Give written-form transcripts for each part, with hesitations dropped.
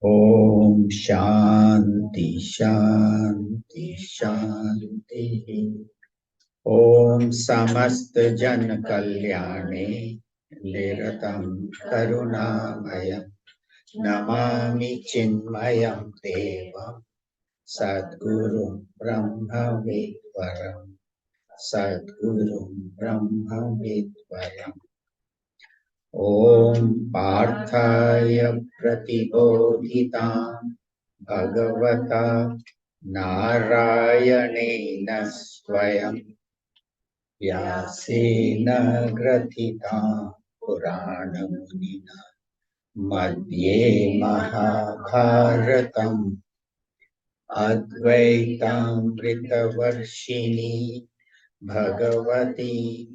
Om Shanti Shanti Shanti. Om Samast Jan Kalyane Niratam Karunamayam Namami Chinmayam Devam Sadguru Brahma Vidvaram Sadguru Brahma Vidvaram. Om Parthaya Pratibodhitam Bhagavata Narayanena Swayam Vyasena Gratita Purana Munina Madhye Mahabharatam Advaitam Vritavarshini Bhagavati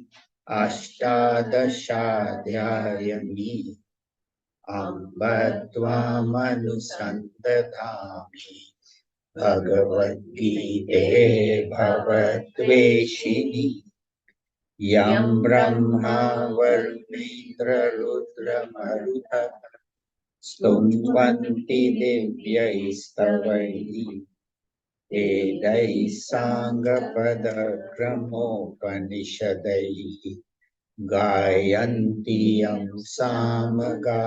Ashtadashadhyayani Ambattvamanusantatami Bhagavad-gite Bhavatveshini Yam Brahma Varnendra Rudra Maruta Stunvanti Divyaistavai Vedai Sangha Gramopanishadai Gayanti Yam Samaga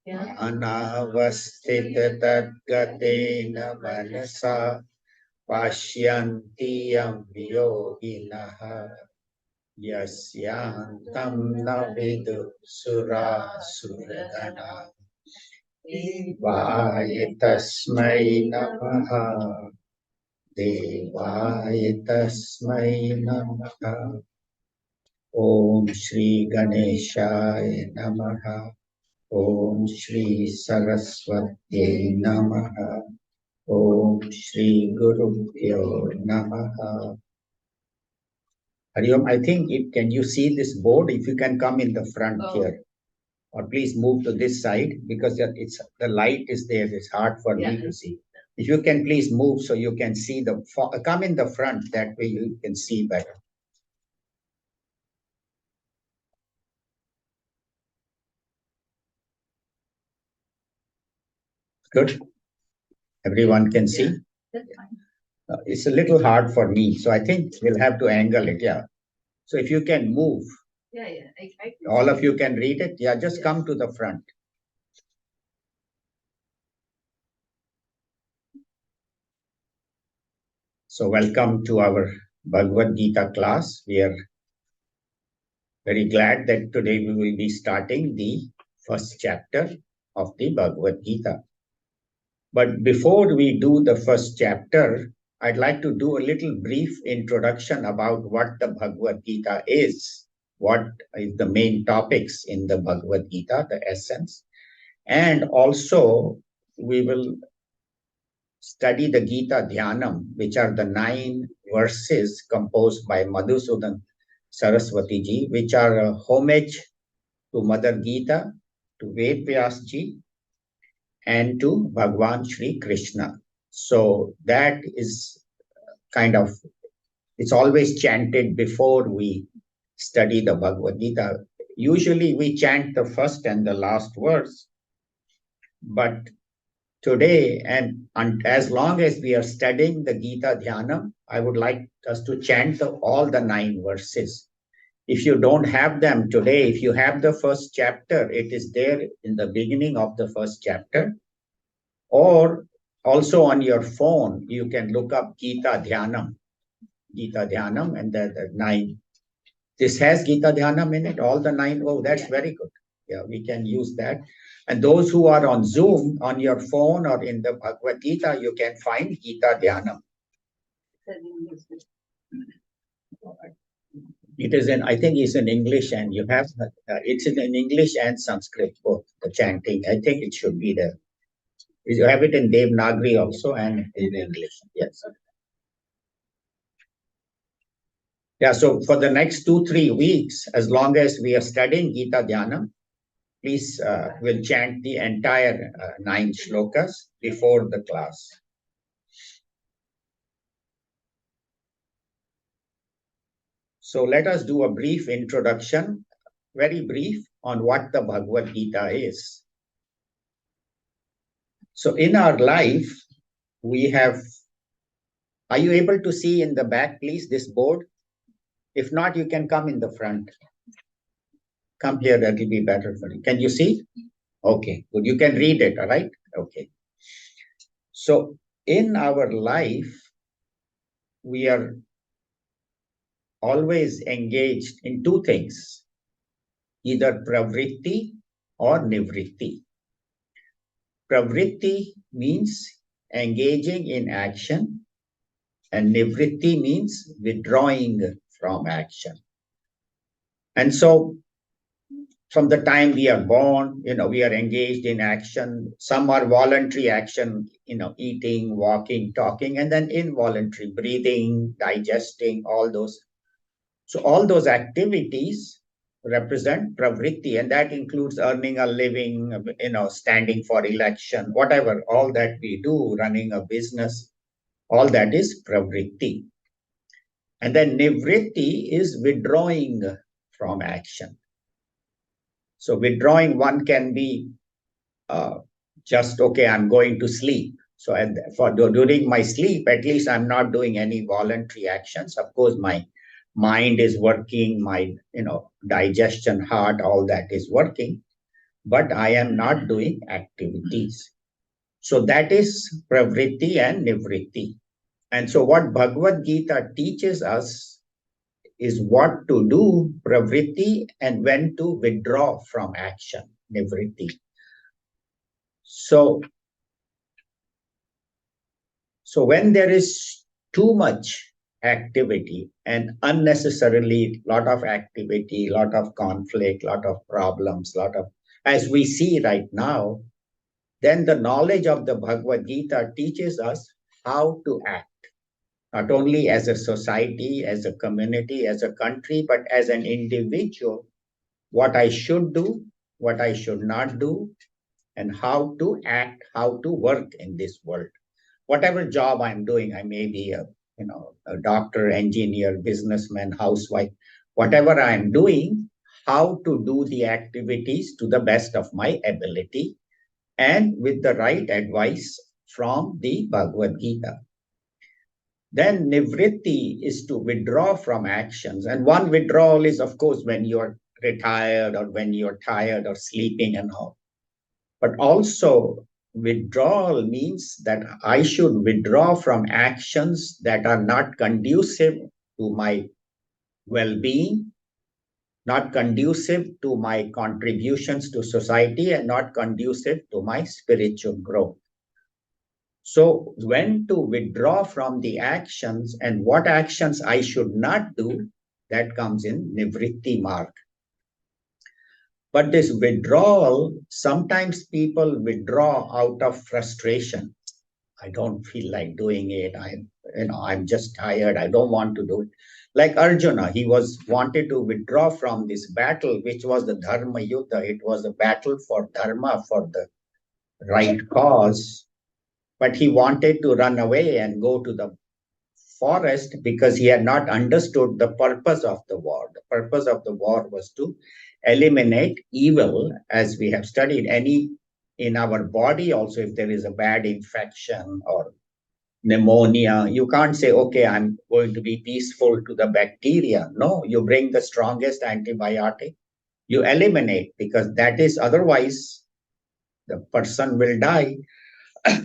Anavastita Tadgatena Manasa Pashyanti Yam Yoginaha Yasyantam Navidu Sura Suragana Devayatasmai Namaha Devayatasmai Namaha Om Shri Ganeshaya Namaha Om Shri Saraswati Namaha Om Shri Gurubhyo Namaha. Hariom, I think can you see this board? If you can come in the front here, or please move to this side because the light is there. It's hard for me to see. If you can please move so you can see come in the front. That way you can see better. Good. Everyone can see. It's a little hard for me, so I think we'll have to angle it. Yeah. So if you can move. All of you can read it. Yeah, just come to the front. So welcome to our Bhagavad Gita class. We are very glad that today we will be starting the first chapter of the Bhagavad Gita. But before we do the first chapter, I'd like to do a little brief introduction about what the Bhagavad Gita is, what is the main topics in the Bhagavad Gita, the essence. And also, we will study the Gita Dhyanam, which are the 9 verses composed by Madhusudan Saraswati ji, which are a homage to Mother Gita, to Ved Vyas ji, and to Bhagwan Shri Krishna. So that is it's always chanted before we study the Bhagavad Gita. Usually we chant the first and the last verse, but today, and as long as we are studying the Gita Dhyanam, I would like us to chant all the 9 verses. If you don't have them today, if you have the first chapter, it is there in the beginning of the first chapter. Or also on your phone, you can look up Gita Dhyanam, and the 9. This has Gita Dhyanam in it, all the 9. Oh, that's very good. Yeah, we can use that. And those who are on Zoom, on your phone or in the Bhagavad Gita, you can find Gita Dhyanam. It is I think it's in English, and you have, it's in English and Sanskrit, both the chanting. I think it should be there. You have it in Devanagari also and in English. Yes. Yeah, so for the next 2-3 weeks, as long as we are studying Gita Dhyanam, please we'll chant the entire 9 shlokas before the class. So let us do a brief introduction, very brief, on what the Bhagavad Gita is. So in our life, we have, are you able to see in the back, please, this board? If not, you can come in the front. Come here, that will be better for you. Can you see? Okay, good. You can read it, all right? Okay. So in our life, we are always engaged in two things, either pravritti or nivritti. Pravritti means engaging in action, and nivritti means withdrawing from action. And so from the time we are born, we are engaged in action. Some are voluntary action, eating, walking, talking, and then involuntary breathing, digesting, all those. So all those activities represent pravritti, and that includes earning a living, standing for election, whatever, all that we do, running a business, all that is pravritti. And then nivritti is withdrawing from action. So withdrawing, one can be just, okay, I'm going to sleep. So during my sleep, at least I'm not doing any voluntary actions. Of course, my mind is working, my digestion, heart, all that is working, but I am not doing activities. So that is pravritti and nivritti. And so what Bhagavad Gita teaches us is what to do, pravritti, and when to withdraw from action, nivritti. So when there is too much activity and unnecessarily lot of activity, lot of conflict, lot of problems, as we see right now, then the knowledge of the Bhagavad Gita teaches us how to act, not only as a society, as a community, as a country, but as an individual, what I should do, what I should not do, and how to act, how to work in this world. Whatever job I'm doing, I may be a doctor, engineer, businessman, housewife, whatever I'm doing, how to do the activities to the best of my ability and with the right advice from the Bhagavad Gita. Then nivritti is to withdraw from actions. And one withdrawal is, of course, when you're retired or when you're tired or sleeping and all. But also, withdrawal means that I should withdraw from actions that are not conducive to my well-being, not conducive to my contributions to society, and not conducive to my spiritual growth. So when to withdraw from the actions and what actions I should not do, that comes in nivritti mark. But this withdrawal, sometimes people withdraw out of frustration. I don't feel like doing it. I'm just tired. I don't want to do it. Like Arjuna, he wanted to withdraw from this battle, which was the Dharma Yuddha. It was a battle for Dharma, for the right cause. But he wanted to run away and go to the forest because he had not understood the purpose of the war. The purpose of the war was to eliminate evil, as we have studied. Any in our body also, if there is a bad infection or pneumonia, you can't say, okay, I'm going to be peaceful to the bacteria. No, you bring the strongest antibiotic, you eliminate, because that is, otherwise the person will die.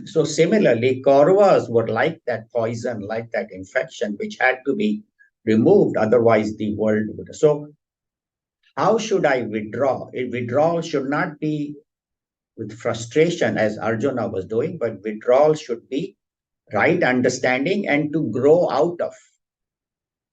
So similarly, Kauravas were like that poison, like that infection, which had to be removed, otherwise the world would. So how should I withdraw? Withdrawal should not be with frustration as Arjuna was doing, but withdrawal should be right understanding and to grow out of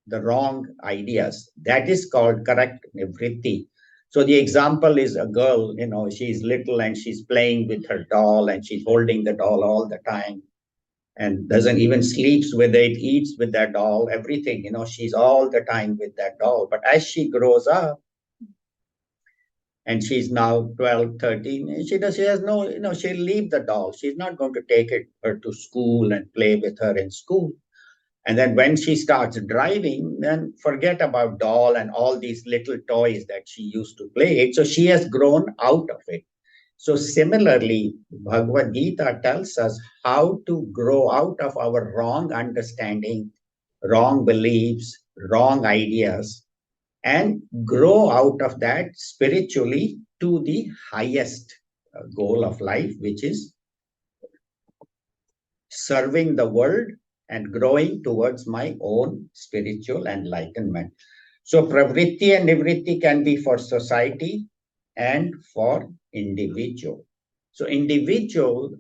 the wrong ideas. That is called correct nivritti. So the example is a girl, she's little and she's playing with her doll and she's holding the doll all the time and doesn't even sleeps with it, eats with that doll, everything, she's all the time with that doll. But as she grows up, and she's now 12, 13, she has no, she'll leave the doll. She's not going to take her to school and play with her in school. And then when she starts driving, then forget about doll and all these little toys that she used to play it. So she has grown out of it. So similarly, Bhagavad Gita tells us how to grow out of our wrong understanding, wrong beliefs, wrong ideas, and grow out of that spiritually to the highest goal of life, which is serving the world and growing towards my own spiritual enlightenment. So pravritti and nivritti can be for society and for individual. So individual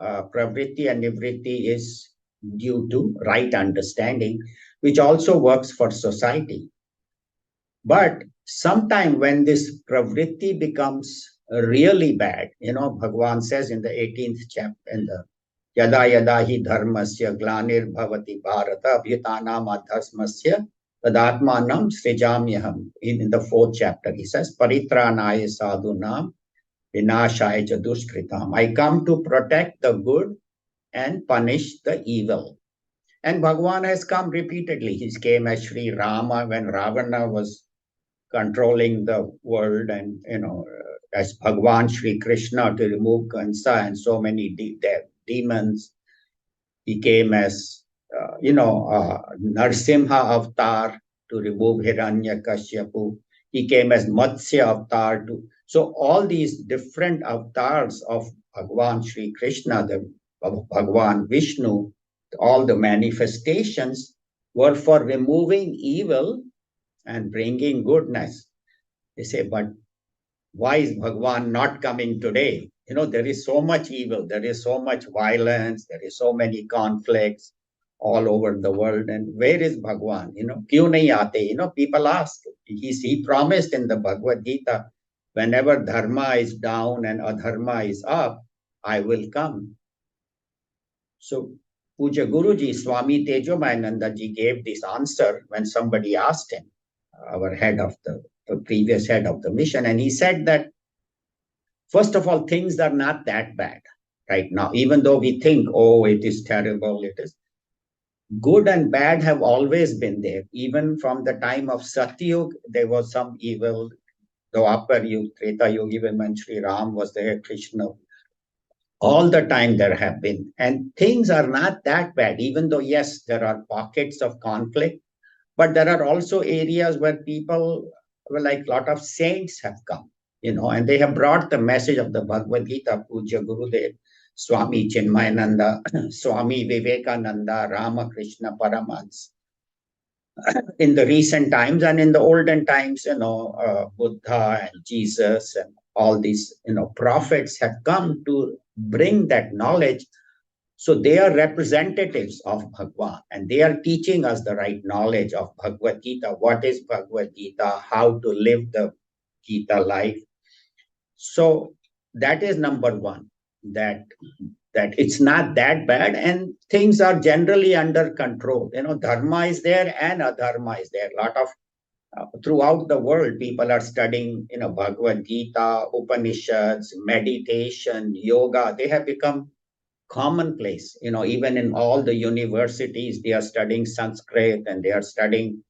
pravritti and nivritti is due to right understanding, which also works for society. But sometime when this pravritti becomes really bad, Bhagavan says in the 18th chapter, in the Yada yada hi dharmasya glanir bhavati bharata abhitanam adhasmasya tadatmanam srijamyaham. In the 4th chapter, he says, Paritranaya sadhunam vinashaya cha dushkritam. I come to protect the good and punish the evil. And Bhagavan has come repeatedly. He came as Sri Rama when Ravana was controlling the world, and as Bhagwan Sri Krishna to remove Kansa and so many demons. He came as Narsimha avatar to remove Hiranyakashipu. He came as Matsya avatar to. So all these different avatars of Bhagwan Sri Krishna, the Bhagwan Vishnu, all the manifestations were for removing evil and bringing goodness. They say, but why is Bhagwan not coming today? There is so much evil, there is so much violence, there is so many conflicts all over the world. And where is Bhagwan? Kyun nahi aate? People ask. He promised in the Bhagavad Gita, whenever dharma is down and adharma is up, I will come. So Puja Guruji, Swami Tejomayananda ji gave this answer when somebody asked him, our head of the previous head of the mission, and he said that first of all, things are not that bad right now, even though we think, oh, it is terrible, it is. Good and bad have always been there. Even from the time of Satyug, there was some evil. The Upper Yuga, Treta Yuga, even when Sri Ram was there, Krishna, all the time there have been. And things are not that bad, even though, yes, there are pockets of conflict, but there are also areas where people, like a lot of saints have come, and they have brought the message of the Bhagavad Gita. Puja Gurudev, Swami Chinmayananda, Swami Vivekananda, Ramakrishna Paramahans. In the recent times and in the olden times, Buddha and Jesus and all these, prophets have come to bring that knowledge. So they are representatives of Bhagwan, and they are teaching us the right knowledge of Bhagavad Gita. What is Bhagavad Gita? How to live the Gita life? So that is number one, that it's not that bad and things are generally under control. Dharma is there and adharma is there. A lot of throughout the world, people are studying, Bhagavad Gita, Upanishads, meditation, yoga. They have become commonplace. Even in all the universities, they are studying Sanskrit and they are studying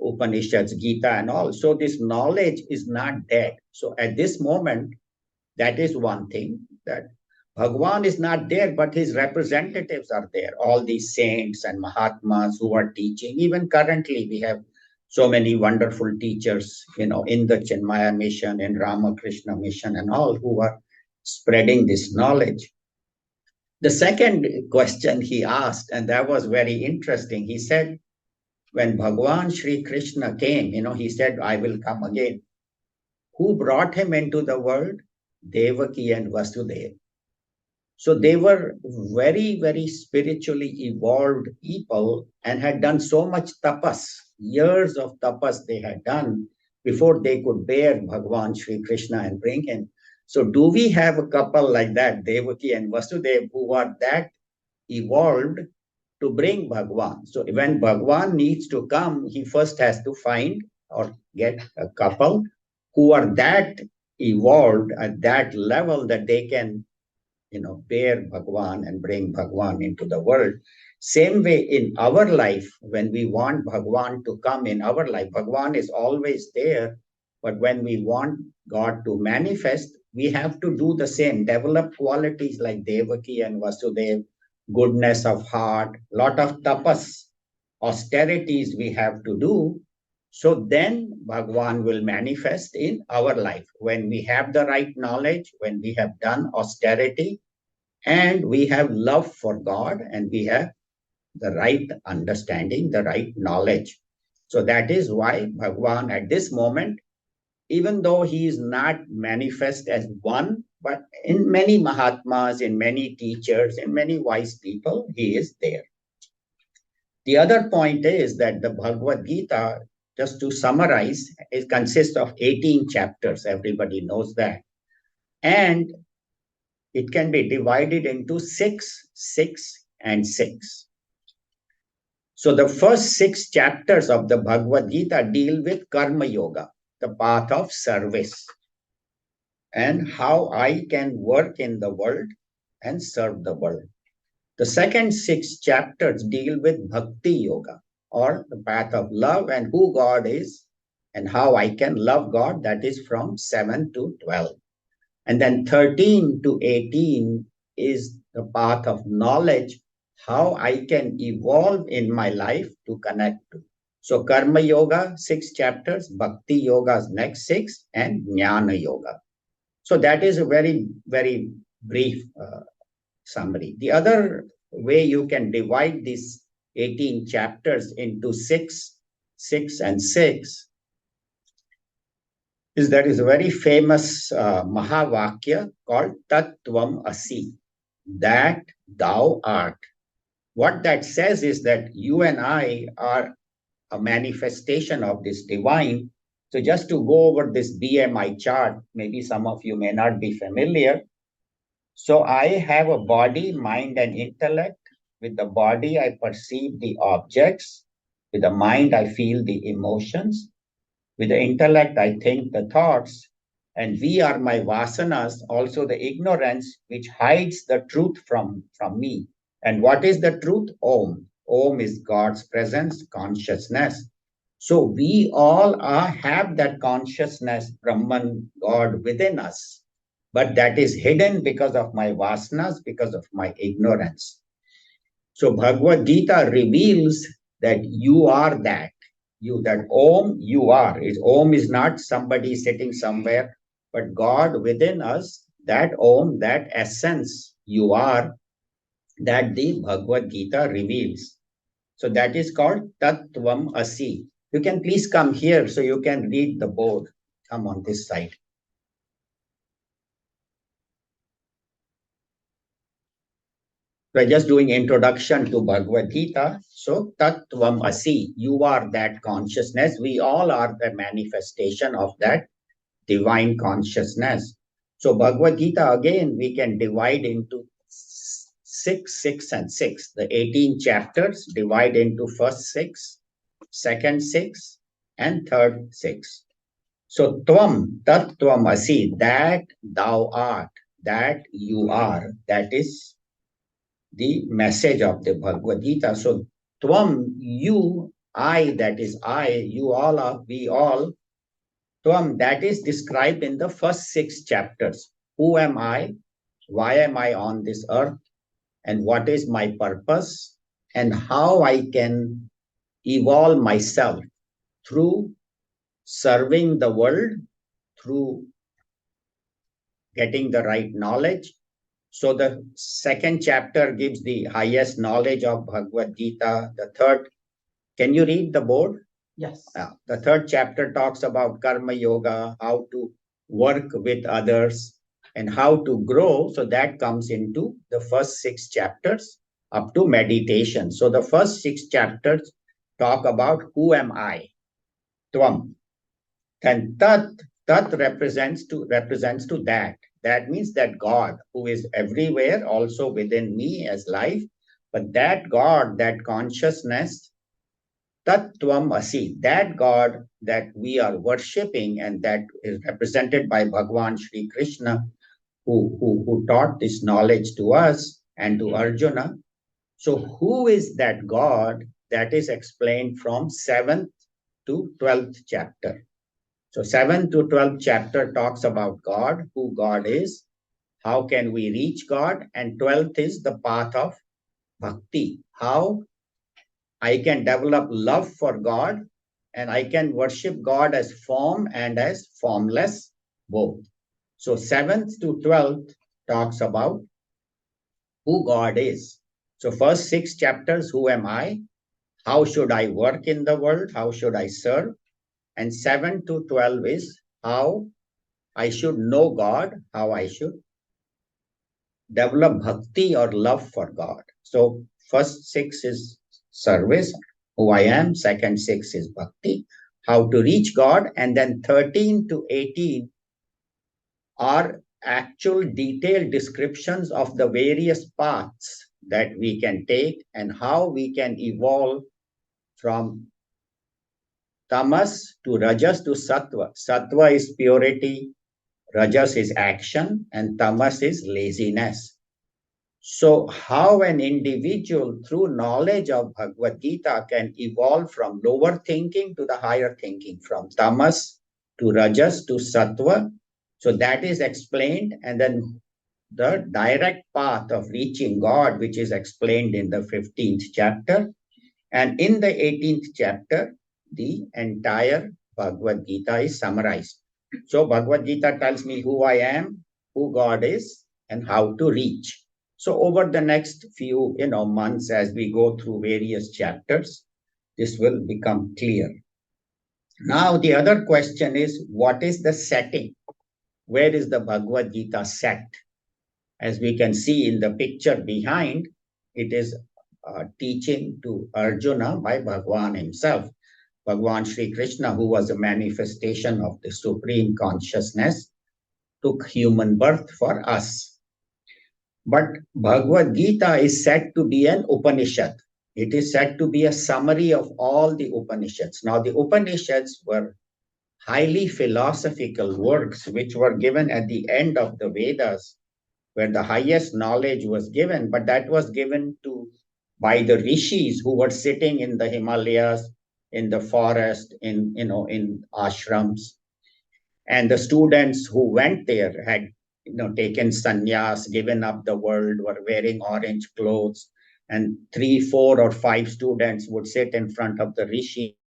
Upanishads, Gita, and all. So this knowledge is not dead. So at this moment, that is one thing, that Bhagwan is not there, but his representatives are there. All these saints and Mahatmas who are teaching. Even currently, we have so many wonderful teachers, in the Chinmaya mission, in Ramakrishna mission, and all who are spreading this knowledge. The second question he asked, and that was very interesting. He said, when Bhagwan Sri Krishna came, he said, I will come again. Who brought him into the world? Devaki and Vasudeva. So they were very, very spiritually evolved people and had done so much tapas, years of tapas they had done before they could bear Bhagwan Sri Krishna and bring him. So do we have a couple like that, Devaki and Vasudeva, who are that evolved to bring Bhagwan? So when Bhagwan needs to come, he first has to find or get a couple who are that evolved at that level that they can, bear Bhagwan and bring Bhagwan into the world. Same way in our life, when we want Bhagwan to come in our life, Bhagwan is always there. But when we want God to manifest, we have to do the same, develop qualities like Devaki and Vasudev, goodness of heart, lot of tapas, austerities we have to do. So then Bhagwan will manifest in our life. When we have the right knowledge, when we have done austerity, and we have love for God, and we have the right understanding, the right knowledge. So that is why Bhagwan at this moment, even though he is not manifest as one, but in many Mahatmas, in many teachers, in many wise people, he is there. The other point is that the Bhagavad Gita, just to summarize, it consists of 18 chapters. Everybody knows that. And it can be divided into 6, 6, and 6. So the first 6 chapters of the Bhagavad Gita deal with Karma Yoga, the path of service, and how I can work in the world and serve the world. The second 6 chapters deal with Bhakti Yoga, or the path of love and who God is and how I can love God. That is from 7 to 12. And then 13 to 18 is the path of knowledge, how I can evolve in my life to connect to. So Karma Yoga, 6 chapters, Bhakti Yoga's next 6, and Jnana Yoga. So that is a very, very brief summary. The other way you can divide these 18 chapters into 6, 6, and 6 is there is a very famous Mahavakya called Tattvam Asi, that thou art. What that says is that you and I are a manifestation of this divine. So just to go over this BMI chart, maybe some of you may not be familiar. So I have a body, mind, and intellect. With the body, I perceive the objects. With the mind, I feel the emotions. With the intellect, I think the thoughts. And we are my vasanas, also the ignorance which hides the truth from me. And what is the truth? Om. Om is God's presence, consciousness. So we all have that consciousness, Brahman, God within us. But that is hidden because of my vasanas, because of my ignorance. So Bhagavad Gita reveals that you are that. You, that Om, you are. Om is not somebody sitting somewhere, but God within us, that Om, that essence you are, that the Bhagavad Gita reveals. So that is called Tattvam Asi. You can please come here so you can read the board. Come on this side. We're just doing introduction to Bhagavad Gita. So Tattvam Asi, you are that consciousness. We all are the manifestation of that divine consciousness. So Bhagavad Gita, again, we can divide into 6, 6, and 6. The 18 chapters divide into first 6, second 6, and third 6. So Tvam, Tattvam Asi, that thou art, that you are, that is the message of the Bhagavad Gita. So Tvam, you, I, that is I, you all are, we all. Tvam, that is described in the first 6 chapters. Who am I? Why am I on this earth? And what is my purpose? And how I can evolve myself through serving the world, through getting the right knowledge. So the second chapter gives the highest knowledge of Bhagavad Gita. The third, can you read the board? Yes. The third chapter talks about Karma Yoga, how to work with others and how to grow. So that comes into the first 6 chapters up to meditation. So the first 6 chapters talk about who am I, Tvam. Then Tat represents to that. That means that God who is everywhere, also within me as life, but that God, that consciousness, Tattvam Asi, that God that we are worshipping and that is represented by Bhagwan Sri Krishna, who taught this knowledge to us and to Arjuna. So who is that God? That is explained from 7th to 12th chapter. So 7th to 12th chapter talks about God, who God is, how can we reach God, and 12th is the path of bhakti, how I can develop love for God and I can worship God as form and as formless both. So 7th to 12th talks about who God is. So first 6 chapters, who am I? How should I work in the world? How should I serve? And 7 to 12 is how I should know God, how I should develop bhakti or love for God. So first 6 is service, who I am. Second 6 is bhakti, how to reach God. And then 13 to 18 are actual detailed descriptions of the various paths that we can take and how we can evolve from tamas to rajas to sattva. Sattva is purity, rajas is action, and tamas is laziness. So, how an individual, through knowledge of Bhagavad Gita, can evolve from lower thinking to the higher thinking, from tamas to rajas to sattva. So, that is explained, and then the direct path of reaching God, which is explained in the 15th chapter. And in the 18th chapter, the entire Bhagavad Gita is summarized. So Bhagavad Gita tells me who I am, who God is, and how to reach. So over the next few months, as we go through various chapters, this will become clear. Now the other question is, what is the setting? Where is the Bhagavad Gita set? As we can see in the picture behind, it is teaching to Arjuna by Bhagwan himself. Bhagwan Sri Krishna, who was a manifestation of the Supreme Consciousness, took human birth for us. But Bhagavad Gita is said to be an Upanishad. It is said to be a summary of all the Upanishads. Now, the Upanishads were highly philosophical works which were given at the end of the Vedas, where the highest knowledge was given, but that was given to by the rishis who were sitting in the Himalayas, in the forest, in ashrams, and the students who went there had taken sannyas, given up the world, were wearing orange clothes, and 3, 4, or 5 students would sit in front of the rishi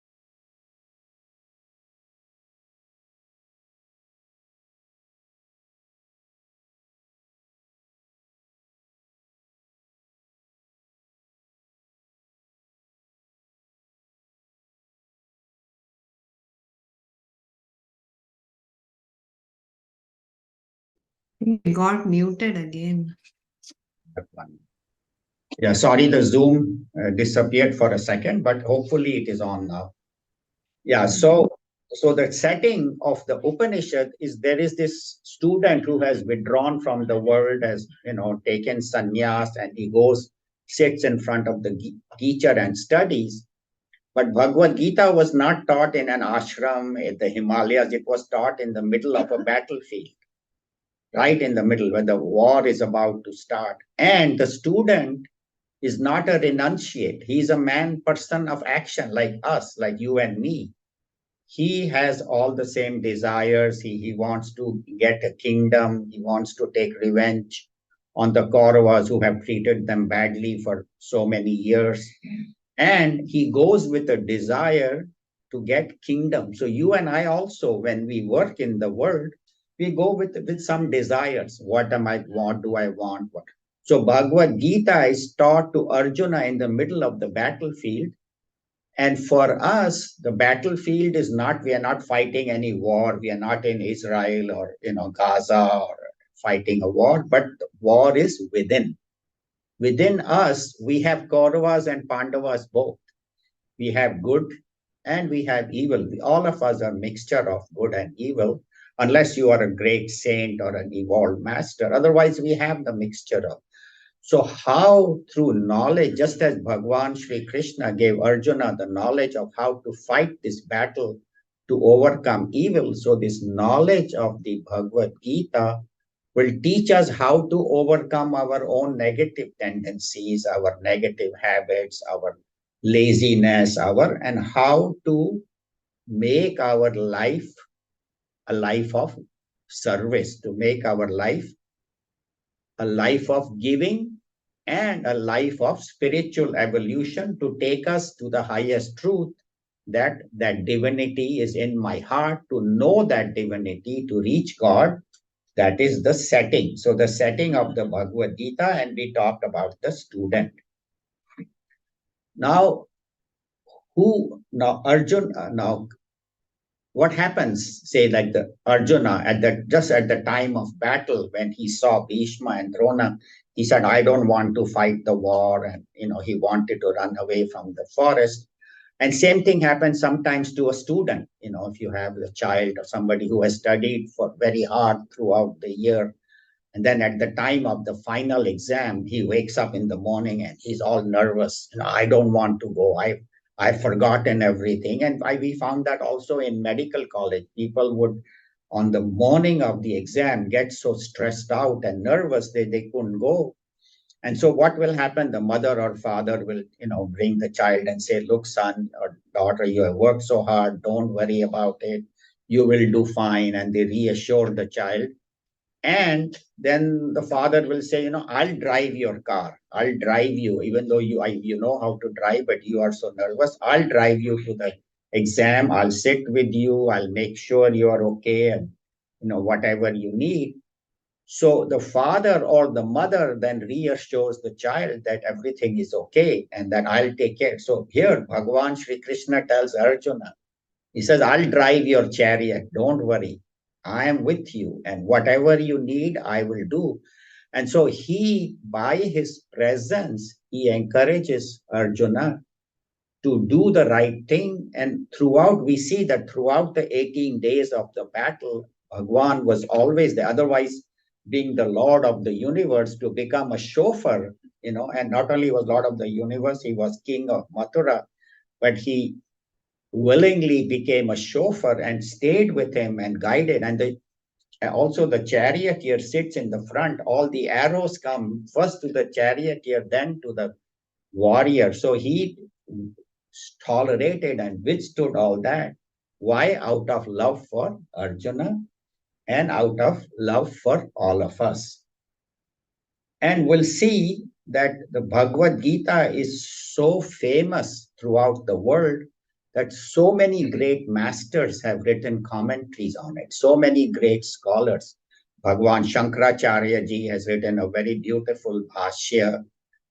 It got muted again. Yeah, sorry, the Zoom disappeared for a second, but hopefully it is on now. Yeah, so the setting of the Upanishad is there is this student who has withdrawn from the world, has taken sannyas, and he goes, sits in front of the teacher and studies. But Bhagavad Gita was not taught in an ashram in the Himalayas. It was taught in the middle of a battlefield, right in the middle where the war is about to start. And the student is not a renunciate. He's a person of action like us, like you and me. He has all the same desires. He wants to get a kingdom. He wants to take revenge on the Kauravas who have treated them badly for so many years. And he goes with a desire to get kingdom. So you and I also, when we work in the world, we go with some desires. What do I want? What? So Bhagavad Gita is taught to Arjuna in the middle of the battlefield. And for us, the battlefield is not, we are not fighting any war. We are not in Israel or, Gaza or fighting a war, but the war is within. Within us, we have Kauravas and Pandavas both. We have good and we have evil. All of us are a mixture of good and evil, unless you are a great saint or an evolved master. Otherwise, we have the mixture of. So, how through knowledge, just as Bhagwan Sri Krishna gave Arjuna the knowledge of how to fight this battle to overcome evil, so this knowledge of the Bhagavad Gita will teach us how to overcome our own negative tendencies, our negative habits, our laziness, and how to make our life a life of service, to make our life a life of giving and a life of spiritual evolution, to take us to the highest truth, that that divinity is in my heart, to know that divinity, to reach God. That is the setting. So the setting of the Bhagavad Gita, and we talked about the student. Now, Arjun, now what happens, say, like the Arjuna at the just at the time of battle, when he saw Bhishma and Drona, he said, I don't want to fight the war, and he wanted to run away from the forest. And same thing happens sometimes to a student. If you have a child or somebody who has studied for very hard throughout the year, and then at the time of the final exam, he wakes up in the morning and he's all nervous. I don't want to go. I've forgotten everything. And we found that also in medical college. People would, on the morning of the exam, get so stressed out and nervous that they couldn't go. And so what will happen? The mother or father will, bring the child and say, look, son or daughter, you have worked so hard. Don't worry about it. You will do fine. And they reassure the child. And then the father will say, I'll drive your car. I'll drive you, even though you know how to drive, but you are so nervous. I'll drive you to the exam. I'll sit with you. I'll make sure you are okay, and whatever you need. So the father or the mother then reassures the child that everything is okay and that I'll take care. So here, Bhagavan Sri Krishna tells Arjuna, he says, I'll drive your chariot. Don't worry. I am with you. And whatever you need, I will do. And so he, by his presence, he encourages Arjuna to do the right thing. And throughout, we see that throughout the 18 days of the battle, Bhagwan was always there. Otherwise, being the Lord of the universe, to become a chauffeur, and not only was Lord of the universe, he was king of Mathura, but he willingly became a chauffeur and stayed with him and guided. And also the charioteer sits in the front. All the arrows come first to the charioteer, then to the warrior. So he tolerated and withstood all that. Why? Out of love for Arjuna and out of love for all of us. And we'll see that the Bhagavad Gita is so famous throughout the world that so many great masters have written commentaries on it, so many great scholars. Bhagwan Shankaracharya ji has written a very beautiful bhashya.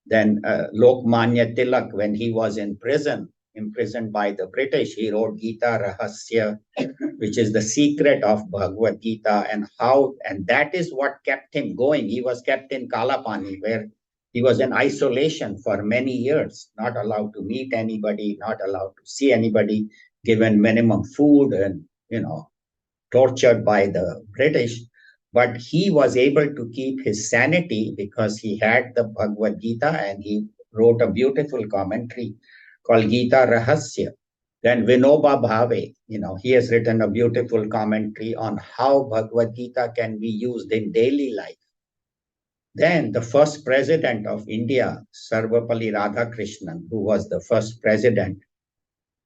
Then Lokmanya Tilak, when he was in prison, imprisoned by the British, he wrote Gita Rahasya, which is the secret of Bhagavad Gita, and that is what kept him going. He was kept in Kalapani, where he was in isolation for many years, not allowed to meet anybody, not allowed to see anybody, given minimum food and, tortured by the British. But he was able to keep his sanity because he had the Bhagavad Gita, and he wrote a beautiful commentary called Gita Rahasya. Then Vinoba Bhave, he has written a beautiful commentary on how Bhagavad Gita can be used in daily life. Then the first president of India, Sarvapalli Radhakrishnan, who was the first president,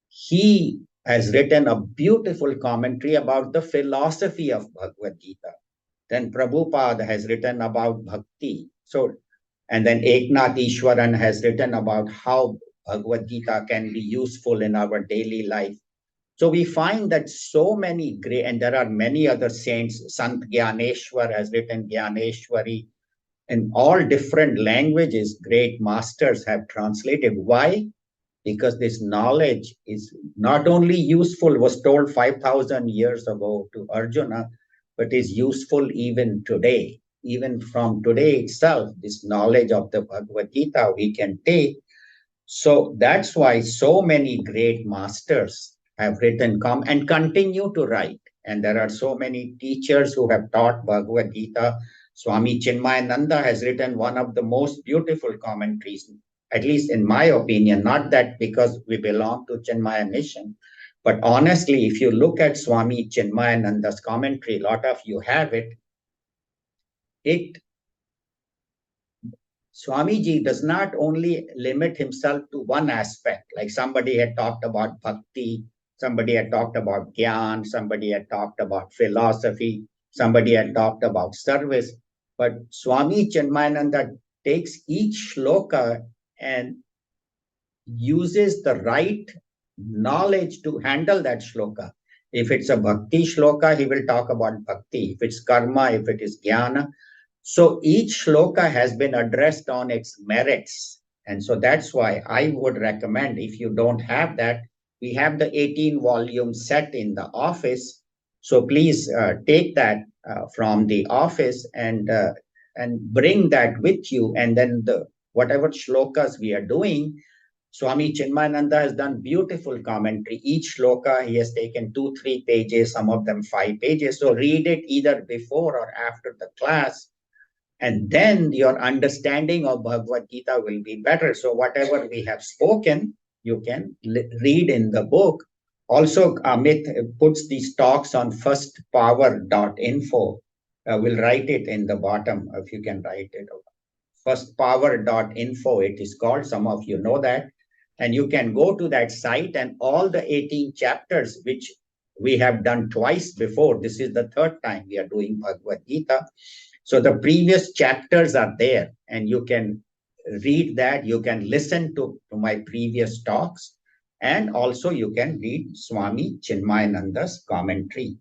he has written a beautiful commentary about the philosophy of Bhagavad Gita. Then Prabhupada has written about bhakti. And then Eknath Ishwaran has written about how Bhagavad Gita can be useful in our daily life. So we find that so many great, and there are many other saints. Sant Gyaneshwar has written Gyaneshwari. In all different languages, great masters have translated. Why? Because this knowledge is not only useful, was told 5,000 years ago to Arjuna, but is useful even today. Even from today itself, this knowledge of the Bhagavad Gita we can take. So that's why so many great masters have written and continue to write. And there are so many teachers who have taught Bhagavad Gita. Swami Chinmayananda has written one of the most beautiful commentaries, at least in my opinion, not that because we belong to Chinmaya mission, but honestly, if you look at Swami Chinmayananda's commentary, a lot of you have it, Swamiji does not only limit himself to one aspect, like somebody had talked about bhakti, Somebody had talked about Gyan, somebody had talked about philosophy, somebody had talked about service. But Swami Chinmayananda takes each shloka and uses the right knowledge to handle that shloka. If it's a bhakti shloka, he will talk about bhakti. If it's karma, if it is jnana. So each shloka has been addressed on its merits. And so that's why I would recommend, if you don't have that, we have the 18 volume set in the office. So please take that from the office and bring that with you. And then the whatever shlokas we are doing, Swami Chinmayananda has done beautiful commentary. Each shloka he has taken 2-3 pages, some of them 5 pages. So read it either before or after the class, and then your understanding of Bhagavad Gita will be better. So whatever we have spoken, you can read in the book. Also, Amit puts these talks on firstpower.info. We'll write it in the bottom if you can write it. Firstpower.info, it is called. Some of you know that. And you can go to that site, and all the 18 chapters, which we have done twice before, this is the third time we are doing Bhagavad Gita. So the previous chapters are there, and you can read that. You can listen to my previous talks, and also you can read Swami Chinmayananda's commentary.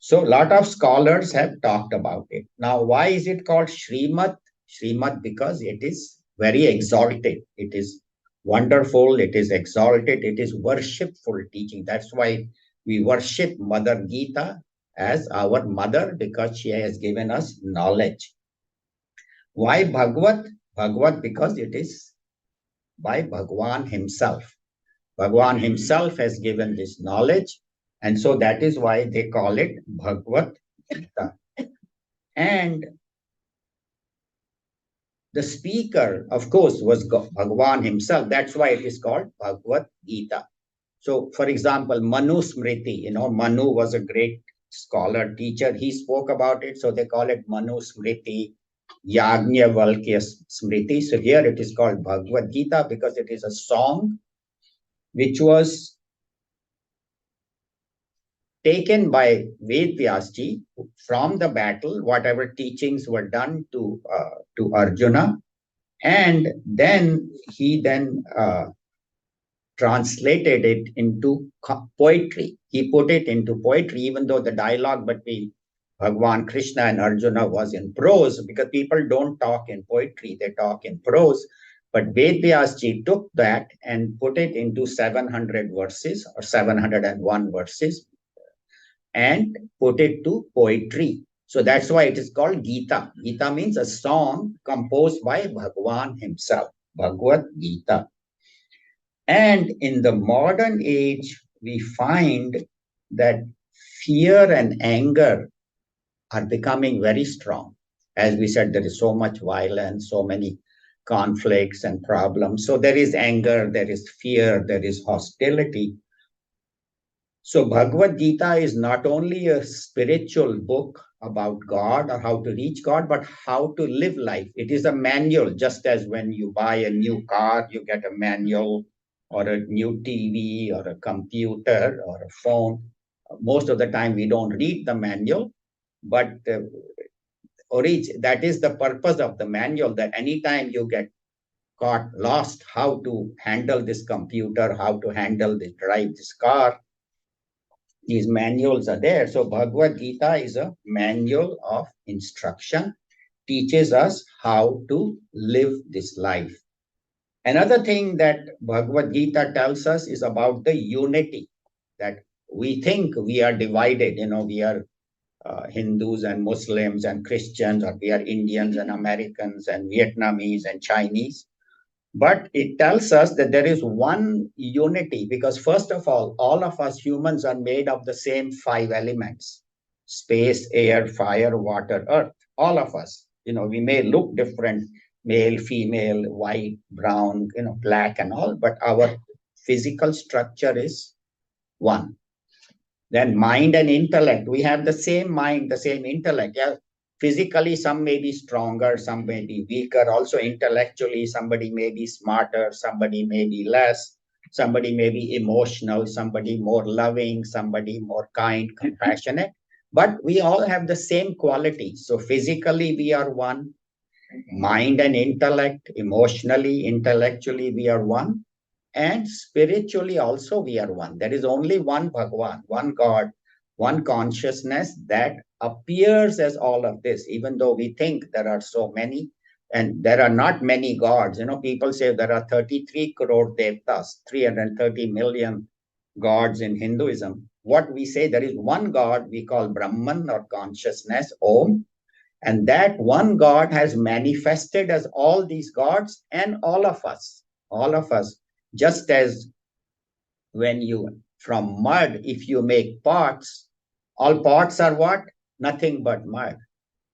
So a lot of scholars have talked about it. Now, why is it called Srimad? Srimad because it is very exalted. It is wonderful. It is exalted. It is worshipful teaching. That's why we worship Mother Gita as our mother, because she has given us knowledge. Why Bhagavad? Bhagavad because it is by Bhagwan himself. Bhagwan himself has given this knowledge, and so that is why they call it Bhagavad Gita. And the speaker, of course, was Bhagwan himself. That's why it is called Bhagavad Gita. So, for example, Manu Smriti, Manu was a great scholar, teacher. He spoke about it, so they call it Manu Smriti, Yajnavalkya Smriti. So here it is called Bhagavad Gita because it is a song which was taken by Ved Vyasji from the battle, whatever teachings were done to Arjuna, and then he translated it into poetry. He put it into poetry, even though the dialogue between Bhagwan Krishna and Arjuna was in prose, because people don't talk in poetry, they talk in prose. But Ved Vyasji took that and put it into 700 verses or 701 verses and put it to poetry. So that's why it is called Gita. Gita means a song composed by Bhagwan himself, Bhagavad Gita. And in the modern age, we find that fear and anger are becoming very strong. As we said, there is so much violence, so many conflicts and problems. So there is anger, there is fear, there is hostility. So Bhagavad Gita is not only a spiritual book about God or how to reach God, but how to live life. It is a manual, just as when you buy a new car, you get a manual, or a new TV or a computer or a phone. Most of the time we don't read the manual, but that is the purpose of the manual, that anytime you get caught lost, how to handle this computer, how to drive this car, these manuals are there. So Bhagavad Gita is a manual of instruction, teaches us how to live this life. Another thing that Bhagavad Gita tells us is about the unity, that we think we are divided, we are Hindus and Muslims and Christians, or we are Indians and Americans and Vietnamese and Chinese. But it tells us that there is one unity, because first of all of us humans are made of the same 5 elements: space, air, fire, water, earth. All of us, we may look different, male, female, white, brown, black and all, but our physical structure is one. Then mind and intellect, we have the same mind, the same intellect. Yeah, physically some may be stronger, some may be weaker. Also intellectually somebody may be smarter, somebody may be less. Somebody may be emotional, somebody more loving, somebody more kind, compassionate, but we all have the same quality. So physically we are one, mind and intellect, emotionally, intellectually we are one, and spiritually also we are one. There is only one Bhagwan, one God, one consciousness that appears as all of this, even though we think there are so many, and there are not many gods. People say there are 33 crore devtas, 330 million gods in Hinduism. What we say, there is one God we call Brahman or consciousness, Om, and that one God has manifested as all these gods and all of us, just as when you, from mud, if you make pots, all pots are what? Nothing but mud.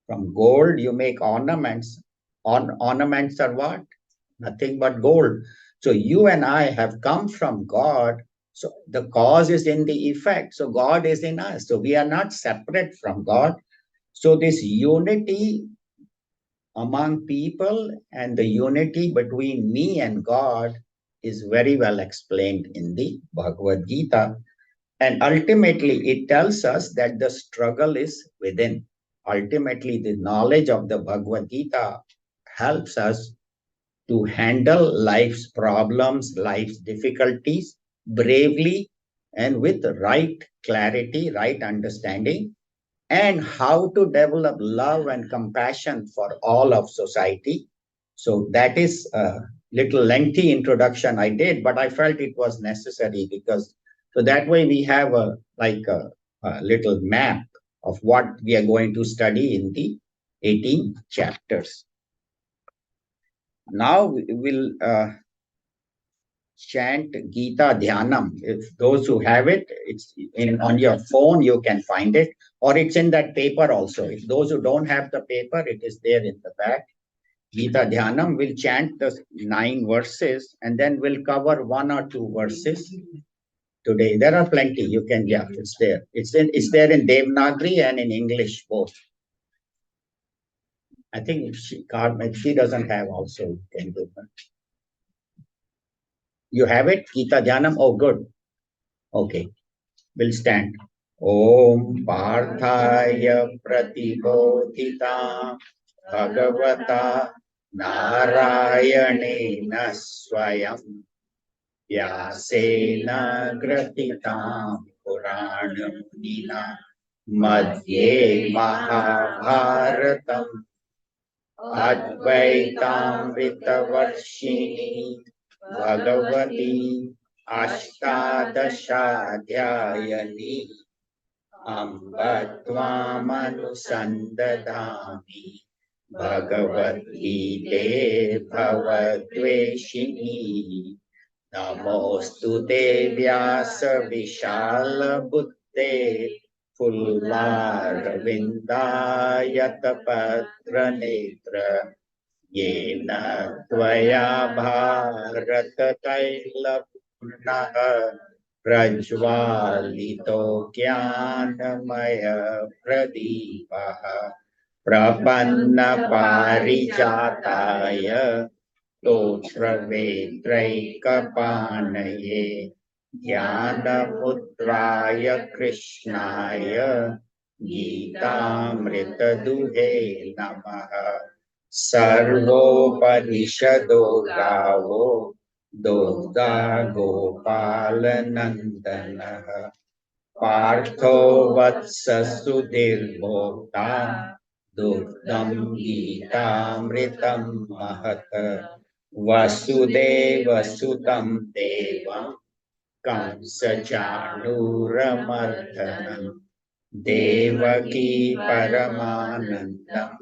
From gold, you make ornaments. Ornaments are what? Nothing but gold. So you and I have come from God. So the cause is in the effect. So God is in us. So we are not separate from God. So this unity among people and the unity between me and God is very well explained in the Bhagavad Gita. And ultimately, it tells us that the struggle is within. Ultimately, the knowledge of the Bhagavad Gita helps us to handle life's problems, life's difficulties bravely and with right clarity, right understanding, and how to develop love and compassion for all of society. So that is a little lengthy introduction I did, but I felt it was necessary because so that way we have a little map of what we are going to study in the 18 chapters. Now we will chant Gita Dhyanam. If those who have it, it's in on your phone, you can find it, or it's in that paper also. If those who don't have the paper, it is there in the back. Gita Dhyanam will chant the 9 verses and then we'll cover 1 or 2 verses today. There are plenty. You can, yeah, it's there. It's there in Devanagari and in English both. I think she doesn't have also. Can do that. You have it, Gita Dhyanam? Oh, good. Okay. Will stand. Om Parthaya Pratibodhita Bhagavata Narayanena Swayam Vyasena Gratitam Puranamnina Madhye Mahabharatam Advaitaamritavarshini Bhagavati Ashtadashadhyayani Amba Tvamanusandadami Bhagavad-gite Bhavadveshini Namostute Vyasa Vishala Buddhe Pullarvindayatapatra Netra Yena Tvaya Bharatatailapurnaha Prajvalito Jnanamaya Pradipaha Prapanna Parijataya Totravetraikapanaye Jnanamudraya Krishnaya Gitamritaduhe Namaha Sarvoparishado Gavo Dogda Gopalanandana Partho Vatsa Sudirvokta Dugdam Gitamritam Mahata Vasudeva Sutam Devam Kamsa Chanuramardanam Devaki Paramanandam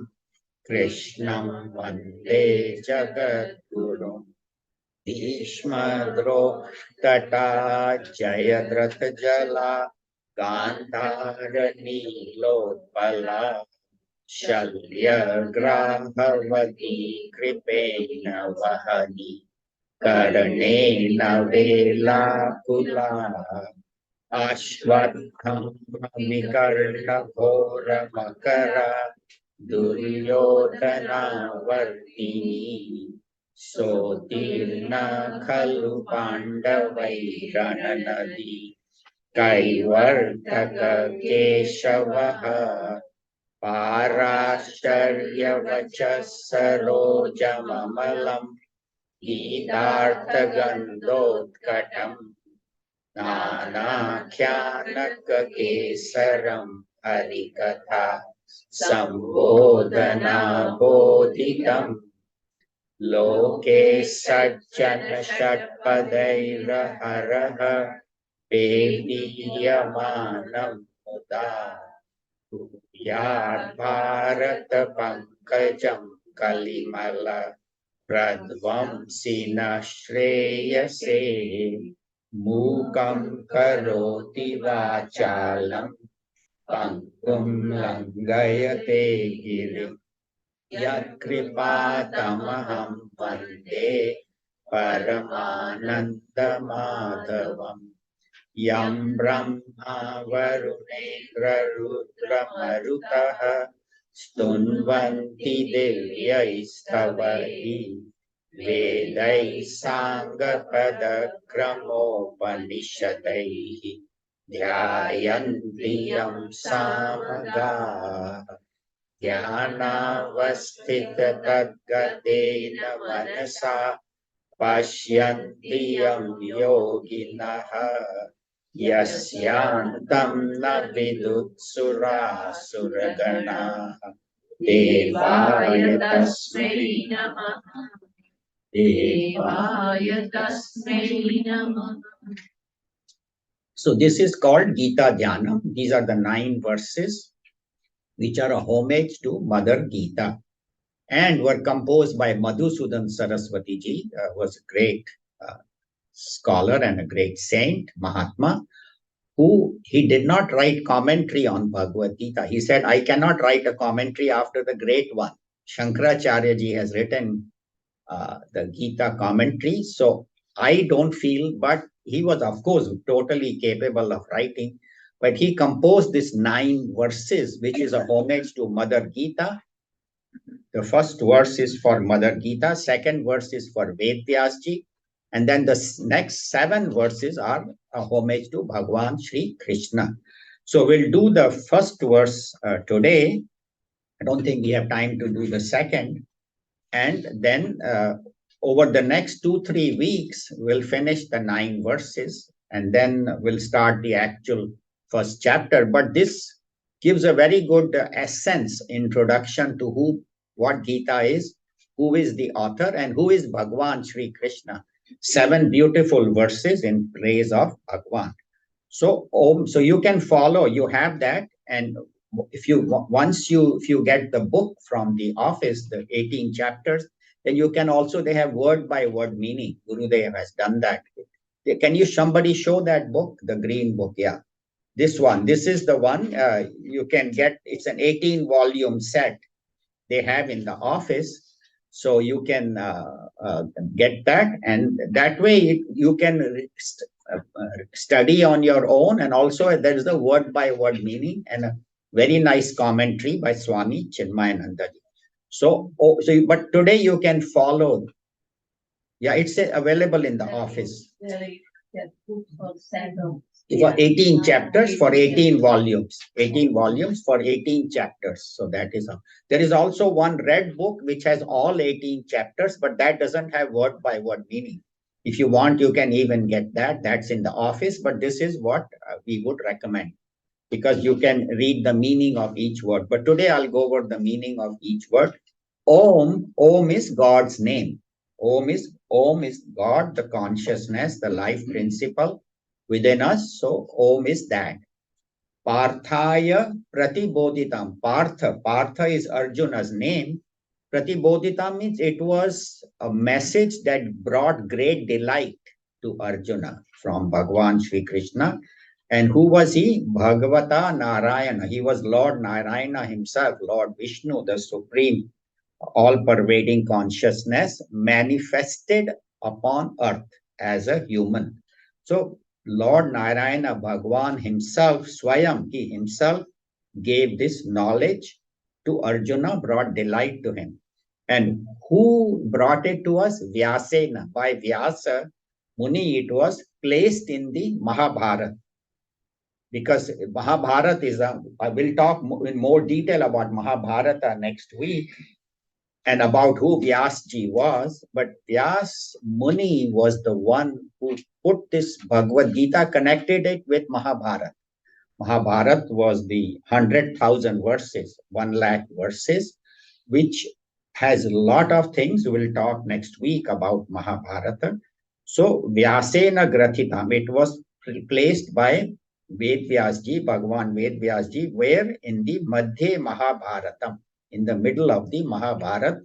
Krishnam Vande Jagadguru Bhishmadro Tata Jayadratha Jala Gandharani Lotpala Shalya Grahavati Kripena Vahani Karanena Vela Kula Ashwatham Vikarna Ghora Makara Duryodhana Vartini सोतीर्ना खलु पाण्डवैरणनदी कैवर्तक केशवः पाराश्चर्यवचः सरोजममलम् गीतार्थगन्धोत्कटम् नानाख्यानककेसरम् हरिकथा सम्बोधनाबोधितम् लोके सज्जन षट्पदैर्हरः पेदीयमानम् मुदा भारत पंकजम् कलिमल प्रध्वंसि न श्रेयसे मूकं करोति वाचालम् पंकुं लंघयते गिरिं यत्कृपातमहं वन्दे परमानन्दमाधवम् यं ब्रह्मा वरुणेन्द्ररुद्रमरुतः स्तुन्वन्ति दिव्यैस्तवैः वेदैः साङ्गपदक्रमोपनिषदैः ध्यायन्ति यं सामगाः ध्यानावस्थिततद्गतेन मनसा पश्यन्ति यं योगिनः यस्यान्तं न विदुत्सुरासुरगणाः देवाय तस्मै नमः देवाय तस्मै नमः. So this is called Gita Dhyanam. These are the 9 verses which are a homage to Mother Gita and were composed by Madhusudan Saraswati ji, who was a great scholar and a great saint, Mahatma, who he did not write commentary on Bhagavad Gita. He said, I cannot write a commentary after the great one. Shankaracharya ji has written the Gita commentary. So I don't feel, but he was, of course, totally capable of writing. But he composed these 9 verses, which is a homage to Mother Gita. The first verse is for Mother Gita, second verse is for Ved Vyas ji, and then the next 7 verses are a homage to Bhagwan Shri Krishna. So we'll do the first verse today. I don't think we have time to do the second. And then over the next 2-3 weeks, we'll finish the 9 verses, and then we'll start the actual first chapter. But this gives a very good essence, introduction to what Gita is, who is the author, and who is Bhagwan Shri Krishna. 7 beautiful verses in praise of Bhagwan. So, so you can follow, you have that, and if you get the book from the office, the 18 chapters, then you can also, they have word by word meaning. Gurudev has done that. Can you somebody show that book, the green book? Yeah, this one. This is the one you can get. It's an 18 volume set they have in the office. So you can get that, and that way you can study on your own, and also there is a word by word meaning and a very nice commentary by Swami Chinmayananda. So, but today you can follow. Yeah, it's available in the office. For 18 chapters for 18 volumes. 18 volumes for 18 chapters. So that is how. There is also one red book which has all 18 chapters, but that doesn't have word by word meaning. If you want, you can even get that. That's in the office, but this is what we would recommend, because you can read the meaning of each word. But today I'll go over the meaning of each word. Om is God's name. Om is God, the consciousness, the life principle within us. So Om is that. Parthaya Pratibodhitam. Partha is Arjuna's name. Pratibodhitam means it was a message that brought great delight to Arjuna from Bhagwan Shri Krishna. And who was he? Bhagavata Narayana. He was Lord Narayana himself, Lord Vishnu, the supreme, all-pervading consciousness manifested upon earth as a human. So Lord Narayana Bhagwan himself, Swayam, he himself gave this knowledge to Arjuna, brought delight to him. And who brought it to us? Vyasena. By Vyasa Muni, it was placed in the Mahabharata. Because Mahabharata is I will talk in more detail about Mahabharata next week and about who Vyasji was. But Vyas Muni was the one who put this Bhagavad Gita, connected it with Mahabharata. Mahabharata was the 100,000 verses, 1 lakh verses, which has a lot of things. We'll talk next week about Mahabharata. So, Vyasena Grathitam, it was replaced by Ved Vyasji, Bhagwan Ved Vyasji, where in the Madhya Mahabharatam, in the middle of the Mahabharata.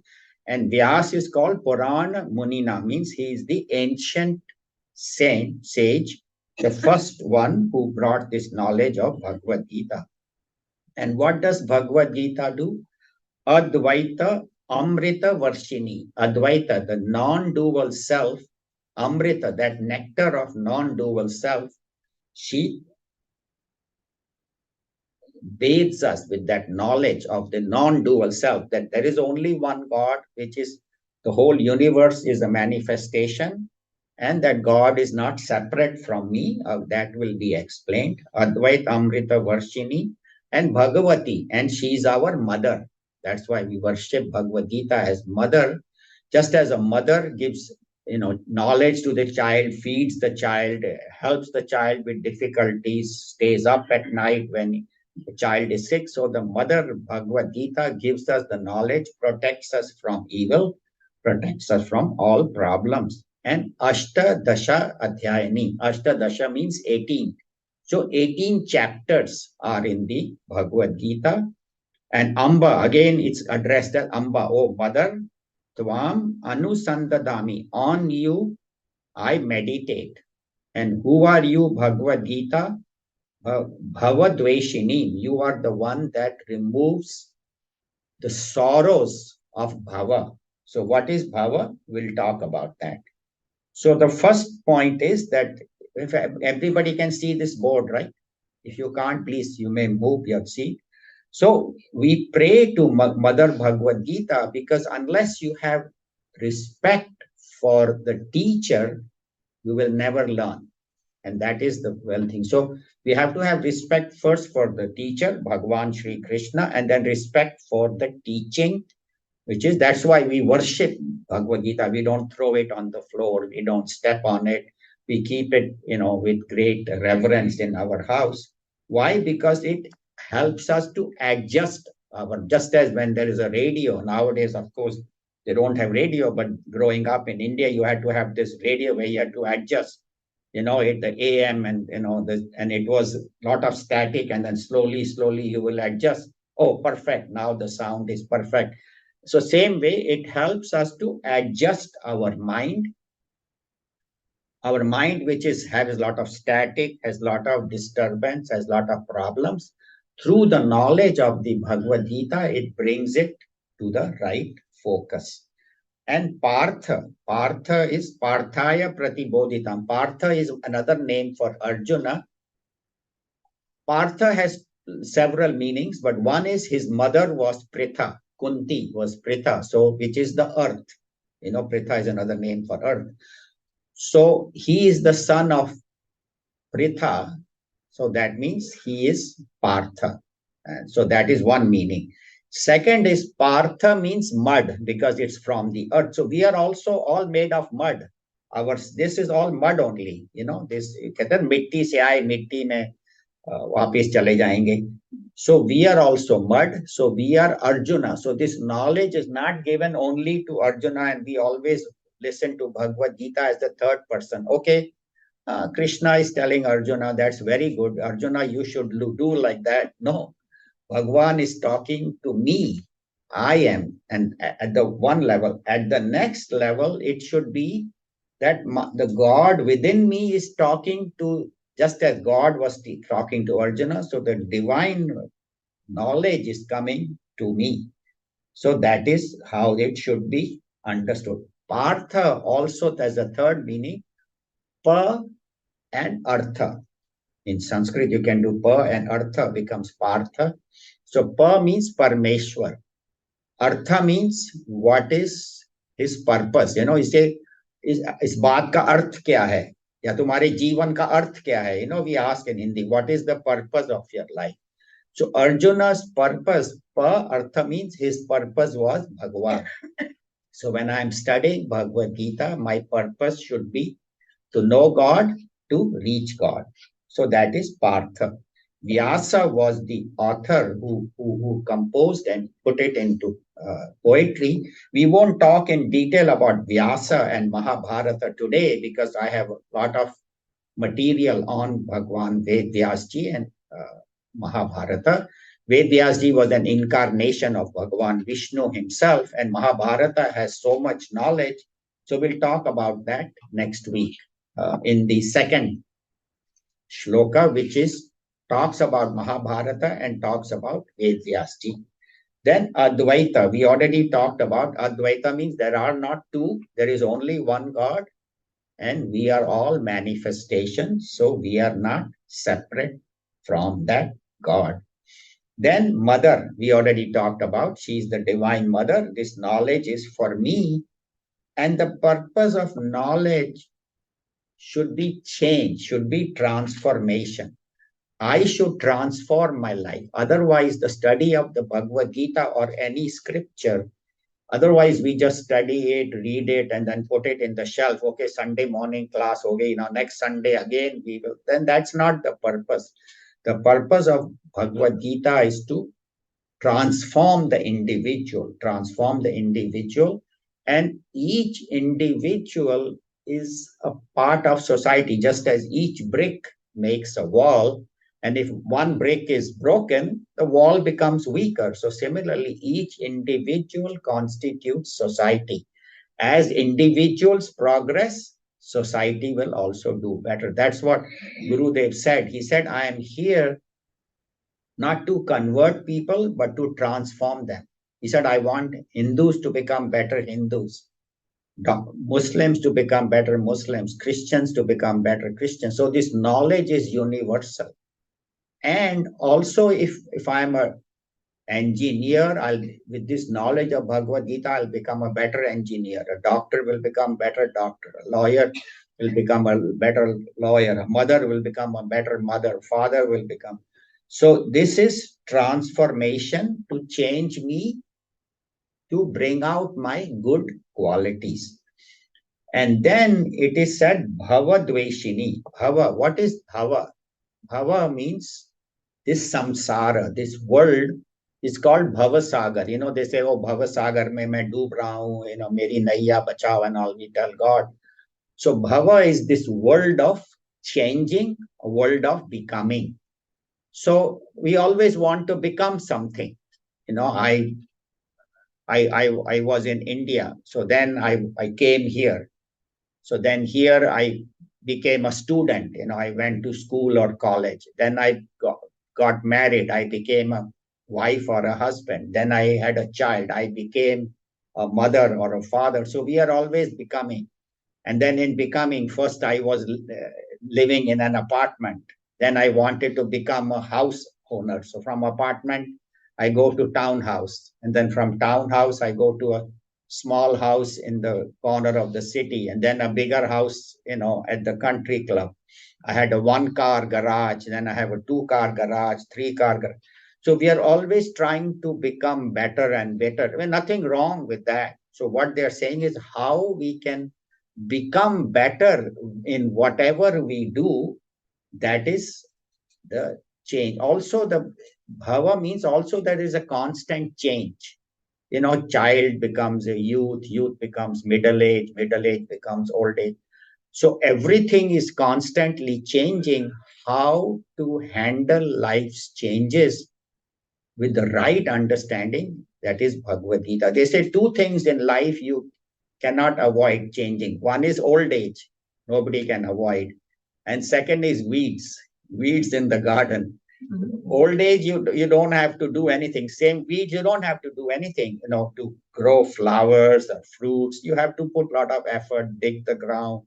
And Vyas is called Purana Munina, means he is the ancient saint, sage, the first one who brought this knowledge of Bhagavad Gita. And what does Bhagavad Gita do? Advaita Amrita Varshini. Advaita, the non-dual self, Amrita, that nectar of non-dual self, she bathes us with that knowledge of the non-dual self, that there is only one God, which is the whole universe is a manifestation, and that God is not separate from me. That will be explained. Advait Amrita Varshini and Bhagavati, and she is our mother. That's why we worship Bhagavad Gita as mother. Just as a mother gives knowledge to the child, feeds the child, helps the child with difficulties, stays up at night when the child is sick. So the mother Bhagavad Gita gives us the knowledge, protects us from evil, protects us from all problems. And Ashtadasha Adhyayani. Ashtadasha means 18. So 18 chapters are in the Bhagavad Gita. And Amba, again, it's addressed as Amba, oh mother, Tvam Anusandadami. On you I meditate. And who are you, Bhagavad Gita? Bhavadveshini. You are the one that removes the sorrows of Bhava. So what is Bhava? We'll talk about that. So the first point is that if everybody can see this board, right? If you can't, please, you may move your seat. So we pray to Mother Bhagavad Gita because unless you have respect for the teacher, you will never learn. And that is the well thing. So we have to have respect first for the teacher, Bhagwan Sri Krishna, and then respect for the teaching, which is, that's why we worship Bhagavad Gita. We don't throw it on the floor. We don't step on it. We keep it, with great reverence in our house. Why? Because it helps us to adjust just as when there is a radio. Nowadays, of course, they don't have radio, but growing up in India, you had to have this radio where you had to adjust, the AM and, and it was a lot of static, and then slowly you will adjust. Oh, perfect. Now the sound is perfect. So same way, it helps us to adjust our mind, which has a lot of static, has a lot of disturbance, has a lot of problems. Through the knowledge of the Bhagavad Gita, it brings it to the right focus. And Partha is Parthaya Pratibodhitam. Partha is another name for Arjuna. Partha has several meanings, but one is his mother was Pritha. Kunti was Pritha, so which is the earth. Pritha is another name for earth. So he is the son of Pritha. So that means he is Partha. And so that is one meaning. Second is Partha means mud because it's from the earth. So we are also all made of mud. This is all mud only. This कहते हैं मिट्टी से आए मिट्टी में वापिस चले जाएंगे. So we are also mud. So we are Arjuna. So this knowledge is not given only to Arjuna, and we always listen to Bhagavad Gita as the third person. Okay, Krishna is telling Arjuna, that's very good. Arjuna, you should do like that. No, Bhagwan is talking to me. I am. And at the one level, at the next level, it should be that the God within me is talking to, just as God was talking to Arjuna. So the divine knowledge is coming to me. So that is how it should be understood. Partha also has a third meaning, pa and artha. In Sanskrit, you can do pa and artha becomes partha. So pa means Parmeshwar. Artha means what is his purpose. You know, इसे इस बात का अर्थ क्या है या तुम्हारे जीवन का अर्थ क्या है. You know, we ask in Hindi, what is the purpose of your life? So Arjuna's purpose, pa artha means his purpose was Bhagavan. So when I am studying Bhagavad Gita, my purpose should be to know God, to reach God. So that is Partha. Vyasa was the author who composed and put it into poetry. We won't talk in detail about Vyasa and Mahabharata today because I have a lot of material on Bhagwan Ved Vyasji and Mahabharata. Ved Vyasji was an incarnation of Bhagwan Vishnu himself, and Mahabharata has so much knowledge. So we'll talk about that next week in the second shloka, which is talks about Mahabharata and talks about Ved Vyasji. Then Advaita, we already talked about. Advaita means there are not two, there is only one God, and we are all manifestations, so we are not separate from that God. Then Mother, we already talked about. She is the Divine Mother. This knowledge is for me, and the purpose of knowledge should be change, should be transformation. I should transform my life. Otherwise, the study of the Bhagavad Gita or any scripture, otherwise we just study it, read it, and then put it in the shelf. Okay, Sunday morning class, okay, next Sunday again we will. Then that's not the purpose. The purpose of Bhagavad Gita is to transform the individual, and each individual is a part of society, just as each brick makes a wall. And if one brick is broken, the wall becomes weaker. So similarly, each individual constitutes society. As individuals progress, society will also do better. That's what Gurudev said. He said, I am here not to convert people, but to transform them. He said, I want Hindus to become better Hindus, Muslims to become better Muslims, Christians to become better Christians. So this knowledge is universal. And also, if I'm a engineer, I'll with this knowledge of Bhagavad Gita, I'll become a better engineer. A doctor will become better doctor. A lawyer will become a better lawyer. A mother will become a better mother. Father will become. So this is transformation to change me, to bring out my good qualities. And then it is said Bhava Dveshini. Bhava, what is Bhava? Bhava means this samsara, this world is called Bhavasagar. They say, oh, Bhavasagar mein main doob raha hu, meri naiya bachao, and all we tell God. So Bhava is this world of changing, a world of becoming. So we always want to become something. I was in India. So then I came here. So then here I became a student. I went to school or college. Then I got married. I became a wife or a husband. Then I had a child. I became a mother or a father. So we are always becoming. And then in becoming, first I was living in an apartment. Then I wanted to become a house owner. So from apartment, I go to townhouse. And then from townhouse, I go to a small house in the corner of the city, and then a bigger house, at the country club. I had a 1-car garage, then I have a 2-car garage, 3-car garage. So we are always trying to become better and better. I mean, nothing wrong with that. So what they're saying is how we can become better in whatever we do. That is the change. Also, the bhava means also there is a constant change. Child becomes a youth becomes middle age becomes old age. So everything is constantly changing. How to handle life's changes with the right understanding, that is Bhagavad Gita. They say two things in life you cannot avoid changing. One is old age, nobody can avoid. And second is weeds in the garden. Old age, you don't have to do anything. Same weeds, you don't have to do anything, to grow flowers or fruits. You have to put a lot of effort, dig the ground,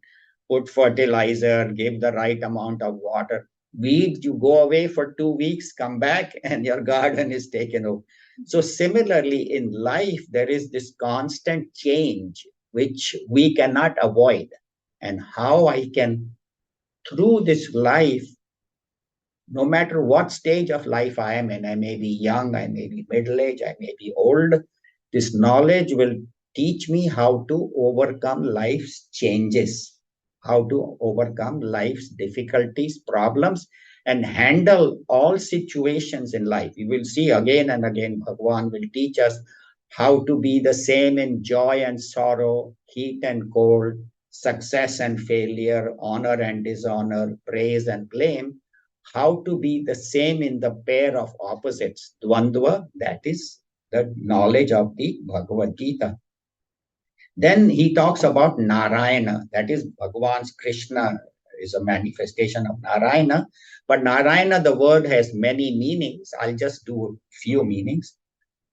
put fertilizer, give the right amount of water. weed, you go away for 2 weeks, come back, and your garden is taken over. So similarly, in life, there is this constant change which we cannot avoid. And how I can, through this life, no matter what stage of life I am in, I may be young, I may be middle age, I may be old, this knowledge will teach me how to overcome life's changes, how to overcome life's difficulties, problems, and handle all situations in life. You will see again and again, Bhagwan will teach us how to be the same in joy and sorrow, heat and cold, success and failure, honor and dishonor, praise and blame, how to be the same in the pair of opposites, dvandva, that is the knowledge of the Bhagavad Gita. Then he talks about Narayana, that is Bhagavan's Krishna is a manifestation of Narayana. But Narayana, the word has many meanings. I'll just do a few meanings.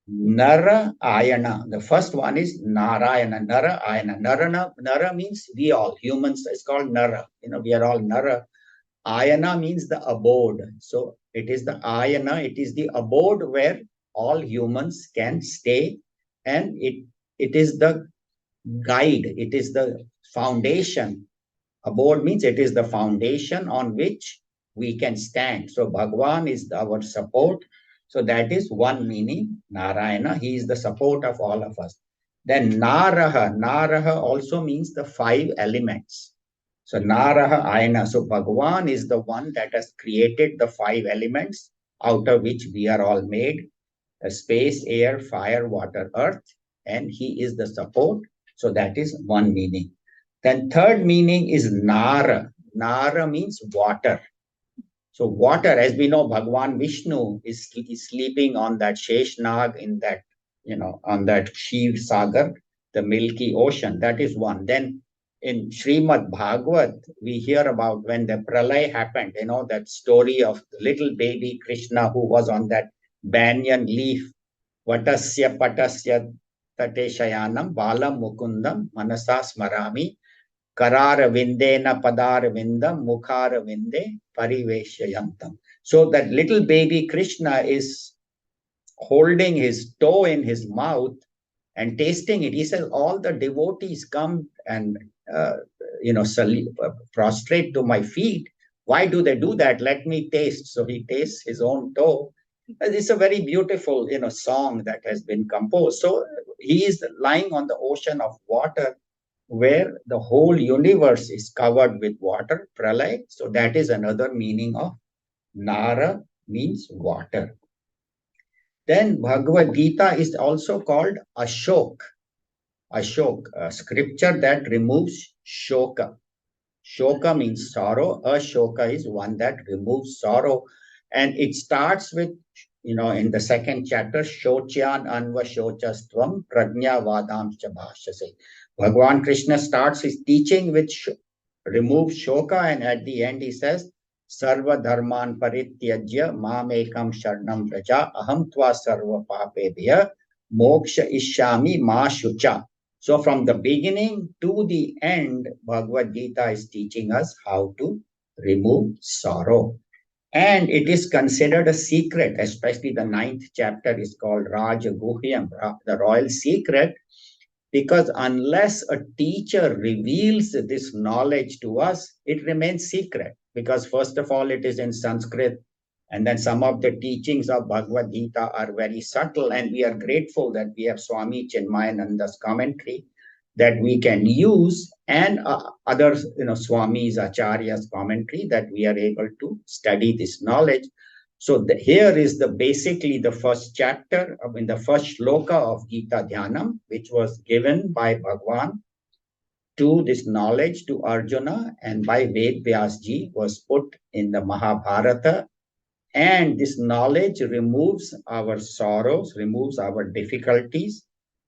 Nara Ayana. The first one is Narayana, Nara Ayana. Nara means we all, humans, it's called Nara. We are all Nara. Ayana means the abode. So it is the ayana, it is the abode where all humans can stay, and it is the guide, it is the foundation. Abode means it is the foundation on which we can stand. So Bhagwan is our support. So that is one meaning, Narayana. He is the support of all of us. Then Naraha. Naraha also means the five elements. So Naraha Ayana. So Bhagwan is the one that has created the five elements out of which we are all made: space, air, fire, water, earth, and he is the support. So that is one meaning. Then third meaning is Nara. Nara means water. So water, as we know, Bhagwan Vishnu is sleeping on that Sheshnag in that, on that Shiv Sagar, the Milky Ocean. That is one. Then in Srimad Bhagavat, we hear about when the Pralay happened, that story of the little baby Krishna who was on that banyan leaf. Vatasya patasya tate shayanam balam mukundam manasa smarami karara vindena padara vindam mukhara vinde pariveshyantam. So that little baby Krishna is holding his toe in his mouth and tasting it. He says, all the devotees come and, prostrate to my feet. Why do they do that? Let me taste. So he tastes his own toe. It's a very beautiful, song that has been composed. So he is lying on the ocean of water where the whole universe is covered with water, pralay. So that is another meaning of Nara, means water. Then Bhagavad Gita is also called Ashok. Ashok, a scripture that removes shoka. Shoka means sorrow. Ashoka is one that removes sorrow. And it starts with, in the second chapter, Shocyan Anva Shochastvam Prajna Vadamscha Bhashase. Bhagwan Krishna starts his teaching with remove shoka, and at the end he says, Sarva Dharman Parityajya Mamekam Sharnam Vraja Aham Tva Sarva Papebhya Moksha Ishyami Ma Shucha. So from the beginning to the end, Bhagavad Gita is teaching us how to remove sorrow. And it is considered a secret, especially the 9th chapter is called Raja Guhyam, the royal secret, because unless a teacher reveals this knowledge to us, it remains secret. Because first of all, it is in Sanskrit, and then some of the teachings of Bhagavad Gita are very subtle, and we are grateful that we have Swami Chinmayananda's commentary that we can use, and other Swami's Acharya's commentary, that we are able to study this knowledge. So here is basically the first chapter, in the first shloka of Gita Dhyanam, which was given by Bhagwan to this knowledge to Arjuna, and by Ved Vyasji was put in the Mahabharata. And this knowledge removes our sorrows, removes our difficulties,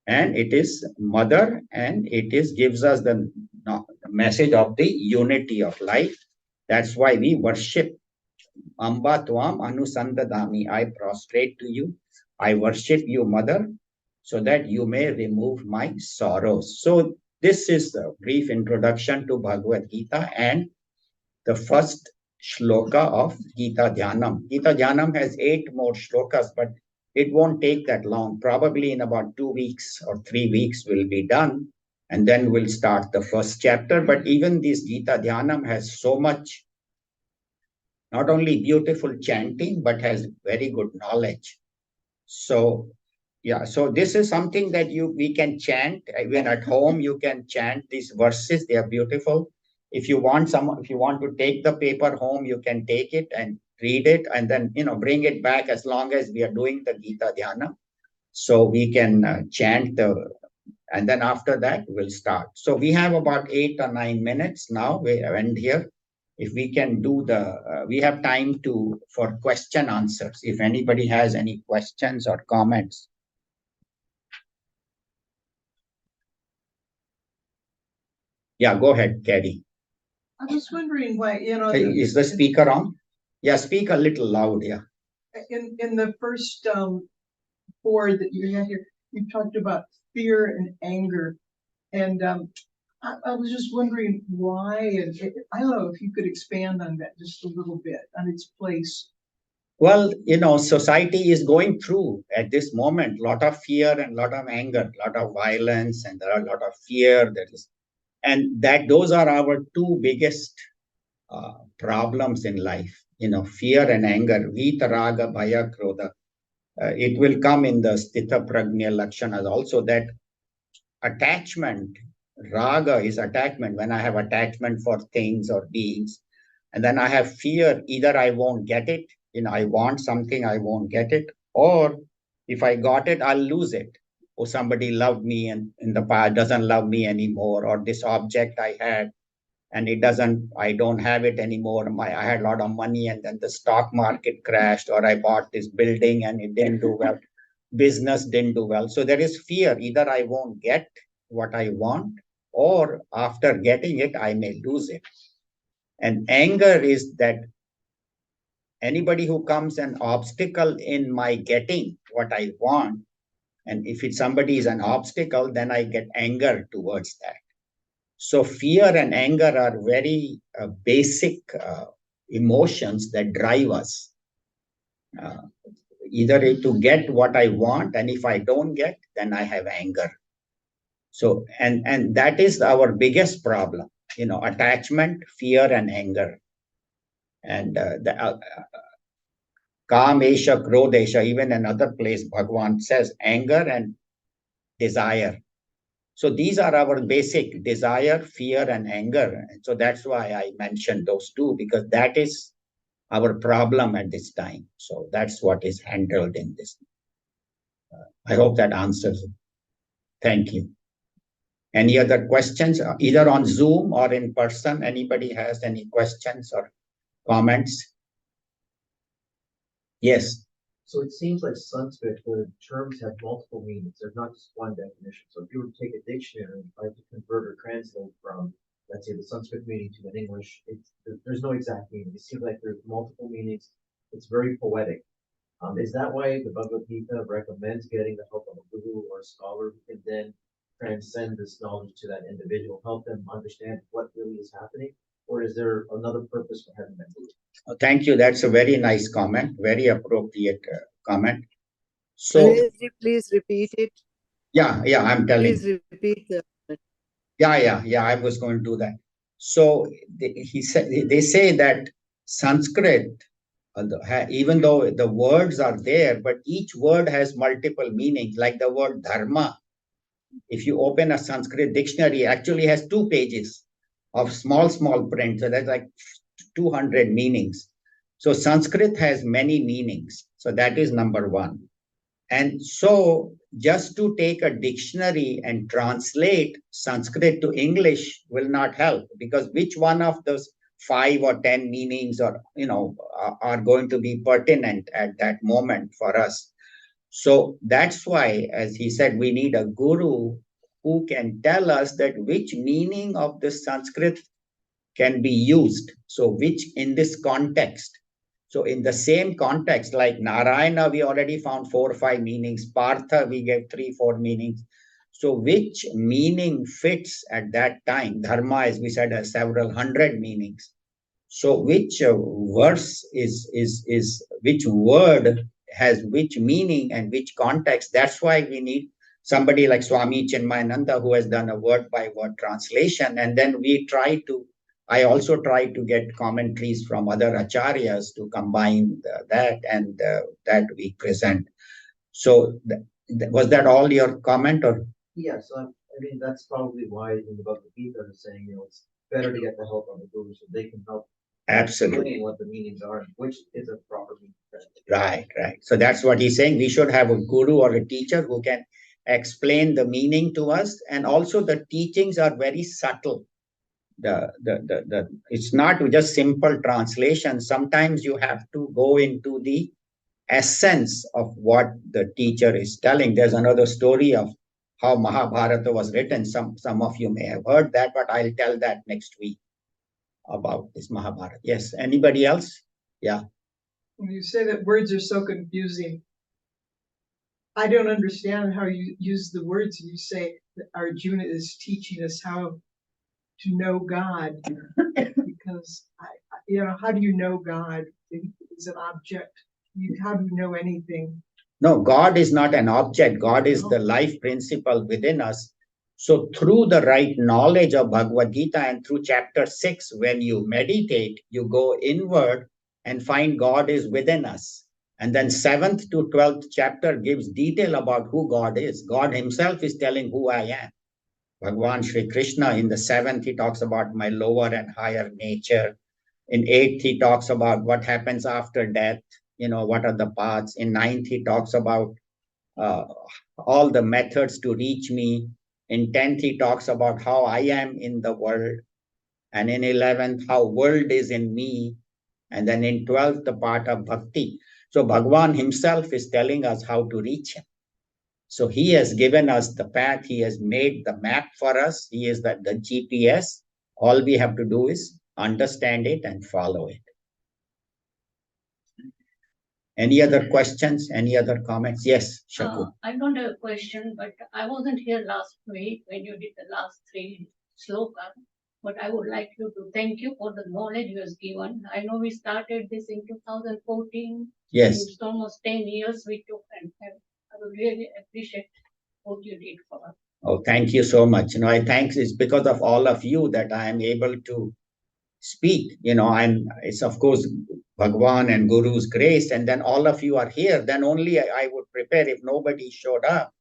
and it is mother, and it gives us the message of the unity of life. That's why we worship. Amba Tuam Anusandadami. I prostrate to you. I worship you, Mother, so that you may remove my sorrows. So this is a brief introduction to Bhagavad Gita, and the first shloka of Gita Dhyanam. Gita Dhyanam has 8 more shlokas, but it won't take that long. Probably in about 2 weeks or 3 weeks we'll be done, and then we'll start the first chapter. But even this Gita Dhyanam has so much, not only beautiful chanting, but has very good knowledge. So yeah, so this is something that we can chant even at home. You can chant these verses; they are beautiful. If you want to take the paper home, you can take it and read it, and then bring it back as long as we are doing the Gita Dhyana. So we can chant and then after that we'll start. So we have about 8 or 9 minutes now. We end here. If we can do we have time for question answers. If anybody has any questions or comments. Yeah, go ahead, Kerry. I was wondering why, Is the speaker on? Yeah, speak a little loud, yeah. In the first 4 that you had here, you talked about fear and anger. And I was just wondering why, and I don't know if you could expand on that just a little bit, on its place. Well, society is going through at this moment a lot of fear and a lot of anger, a lot of violence, and there are a lot of fear. And those are our 2 biggest problems in life. Fear and anger. Vita, raga, bhaya, krodha. It will come in the sthita prajna lakshanas also, that attachment. Raga is attachment. When I have attachment for things or beings, and then I have fear, either I won't get it, I want something, I won't get it, or if I got it, I'll lose it. Or somebody loved me and in the past doesn't love me anymore, or this object I had and I don't have it anymore. I had a lot of money and then the stock market crashed, or I bought this building and it didn't do well. Business didn't do well. So there is fear. Either I won't get what I want, or after getting it, I may lose it. And anger is that anybody who comes an obstacle in my getting what I want, and if somebody is an obstacle, then I get anger towards that. So fear and anger are very basic emotions that drive us. Either to get what I want, and if I don't get, then I have anger. So and that is our biggest problem. Attachment, fear, and anger. And the Kamesha, Krodesha, even another place, Bhagavan says anger and desire. So these are our basic desire, fear, and anger. So that's why I mentioned those 2, because that is our problem at this time. So that's what is handled in this. I hope that answers it. Thank you. Any other questions, either on Zoom or in person? Anybody has any questions or comments? Yes. So it seems like Sanskrit, the terms have multiple meanings. There's not just one definition. So if you were to take a dictionary and try to convert or translate from, let's say, the Sanskrit meaning to an English, there's no exact meaning. It seems like there's multiple meanings. It's very poetic. Is that why the Bhagavad Gita recommends getting the help of a guru or a scholar who can then transcend this knowledge to that individual, help them understand what really is happening? Or is there another purpose for having that guru? Thank you. That's a very nice comment, very appropriate comment. So, please repeat it. Yeah, I'm telling. Please repeat that. Yeah, I was going to do that. So they say that Sanskrit, even though the words are there, but each word has multiple meanings. Like the word dharma, if you open a Sanskrit dictionary, it actually has 2 pages of small print. So that's like 200 meanings. So Sanskrit has many meanings. So that is number 1. And so just to take a dictionary and translate Sanskrit to English will not help, because which one of those 5 or 10 meanings are going to be pertinent at that moment for us. So that's why, as he said, we need a guru who can tell us that which meaning of the Sanskrit can be used. So which in this context. So in the same context, like Narayana, we already found 4 or 5 meanings. Partha, we gave 3, 4 meanings. So which meaning fits at that time? Dharma, as we said, has several hundred meanings. So which verse is which word has which meaning and which context? That's why we need somebody like Swami Chinmayananda who has done a word by word translation. And then I also try to get commentaries from other acharyas to combine that and that we present. So was that all your comment or? Yeah, so I mean, that's probably why in the Bhagavad Gita is saying, it's better to get the help of the Guru so they can help Absolutely. explain what the meanings are, which is a proper meaning. Right. So that's what he's saying. We should have a guru or a teacher who can explain the meaning to us. And also the teachings are very subtle. It's not just simple translation. Sometimes you have to go into the essence of what the teacher is telling. There's another story of how Mahabharata was written. Some of you may have heard that, but I'll tell that next week about this Mahabharata. Yes. Anybody else? Yeah. When you say that words are so confusing, I don't understand how you use the words. You say that Arjuna is teaching us how to know God, because how do you know God? Is an object. How do you know anything? No, God is not an object. God is the life principle within us. So through the right knowledge of Bhagavad Gita and through chapter 6, when you meditate, you go inward and find God is within us. And then 7th to 12th chapter gives detail about who God is. God himself is telling who I am. Bhagavan Sri Krishna in the 7th, he talks about my lower and higher nature. In 8th, he talks about what happens after death. What are the paths. In 9th, he talks about all the methods to reach me. In 10th, he talks about how I am in the world. And in 11th, how world is in me. And then in 12th, the part of bhakti. So Bhagavan himself is telling us how to reach him. So he has given us the path. He has made the map for us. He is the GPS. All we have to do is understand it and follow it. Any other questions? Any other comments? Yes, Shaku. I don't have a question, but I wasn't here last week when you did the last 3 slokas. But I would like you to thank you for the knowledge you have given. I know we started this in 2014. Yes. It's almost 10 years we took, and I would really appreciate what you did for us. Oh, thank you so much. I thanks it's because of all of you that I am able to speak. It's of course Bhagwan and Guru's grace, and then all of you are here. Then only I would prepare. If nobody showed up,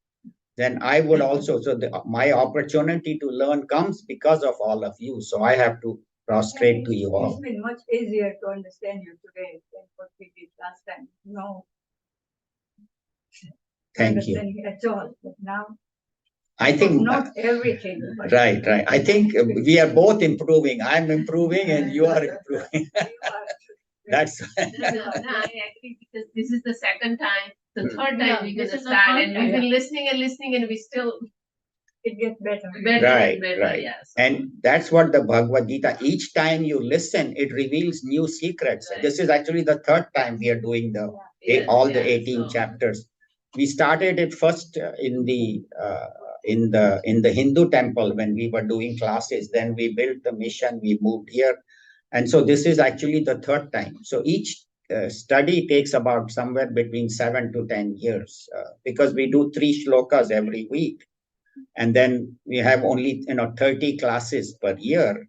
then I would also. So my opportunity to learn comes because of all of you. So I have to prostrate to you all. It's been much easier to understand you today than what we did last time. Thank you. At all, but now I think not everything. But right. I think we are both improving. I'm improving and you are improving. That's No, I agree, because this is the second time, the third time we're gonna start, and we've been listening and we still it gets better. Right. Yeah, so. And that's what the Bhagavad Gita, each time you listen, it reveals new secrets. Right. This is actually the third time we are doing all the 18 chapters. We started it first in the Hindu temple when we were doing classes. Then we built the mission, we moved here. And so this is actually the third time. So each study takes about somewhere between 7 to 10 years because we do 3 shlokas every week. And then we have only 30 classes per year.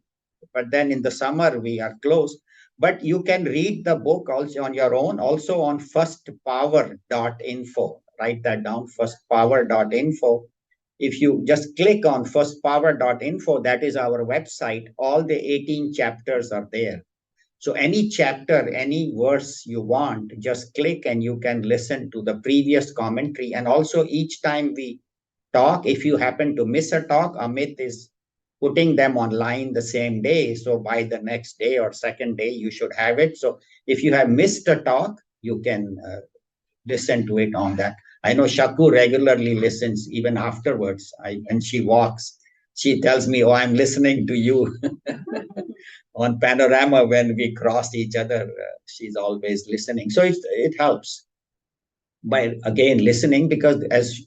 But then in the summer we are closed. But you can read the book also on your own, also on firstpower.info. Write that down, firstpower.info. If you just click on firstpower.info, that is our website. All the 18 chapters are there. So any chapter, any verse you want, just click and you can listen to the previous commentary. And also each time we talk, if you happen to miss a talk, Amit is putting them online the same day. So by the next day or second day, you should have it. So if you have missed a talk, you can listen to it on that. I know Shaku regularly listens even afterwards. When she walks, she tells me, oh, I'm listening to you. On Panorama, when we cross each other, she's always listening. So it helps by, again, listening, because as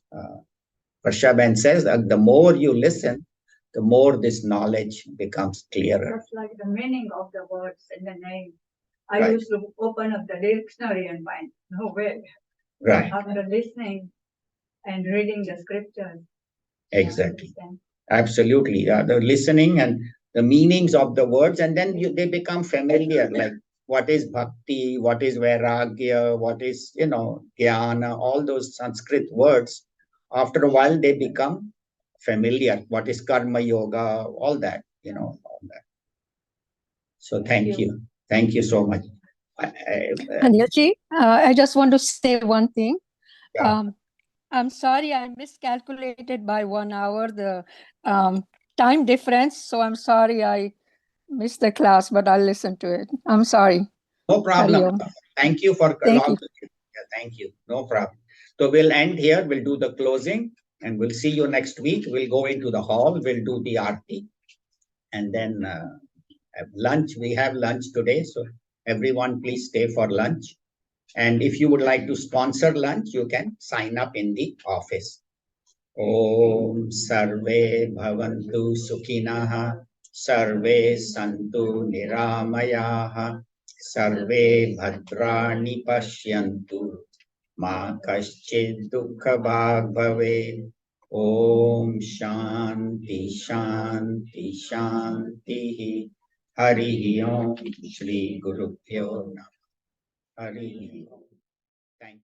Varshaben says, the more you listen, the more this knowledge becomes clearer. Just like the meaning of the words and the name. I Right. used to open up the dictionary and find no way. Right, After listening and reading the scriptures. I exactly. understand. Absolutely. The listening and the meanings of the words, and then they become familiar, like what is bhakti, what is vairagya, what is, jnana, all those Sanskrit words. After a while, they become familiar. What is karma yoga, all that, all that. So thank you. Thank you so much. Anilji, I just want to say one thing. Yeah. I'm sorry I miscalculated by 1 hour the time difference. So I'm sorry I missed the class, but I'll listen to it. I'm sorry. No problem. Hari Om. Thank you for Thank you. Thank you. No problem. So we'll end here. We'll do the closing and we'll see you next week. We'll go into the hall. We'll do the aarti and then have lunch. We have lunch today. So everyone please stay for lunch. And if you would like to sponsor lunch, you can sign up in the office. Om Sarve Bhavantu Sukhinaha Sarve Santu Niramayaha Sarve Bhadrani Pashyantu Ma Kaschid Dukkha Bhag Bhave. Om Shanti Shanti Shanti Hari Om Shri Guru Pyo Namah. Hari Om. Thank you.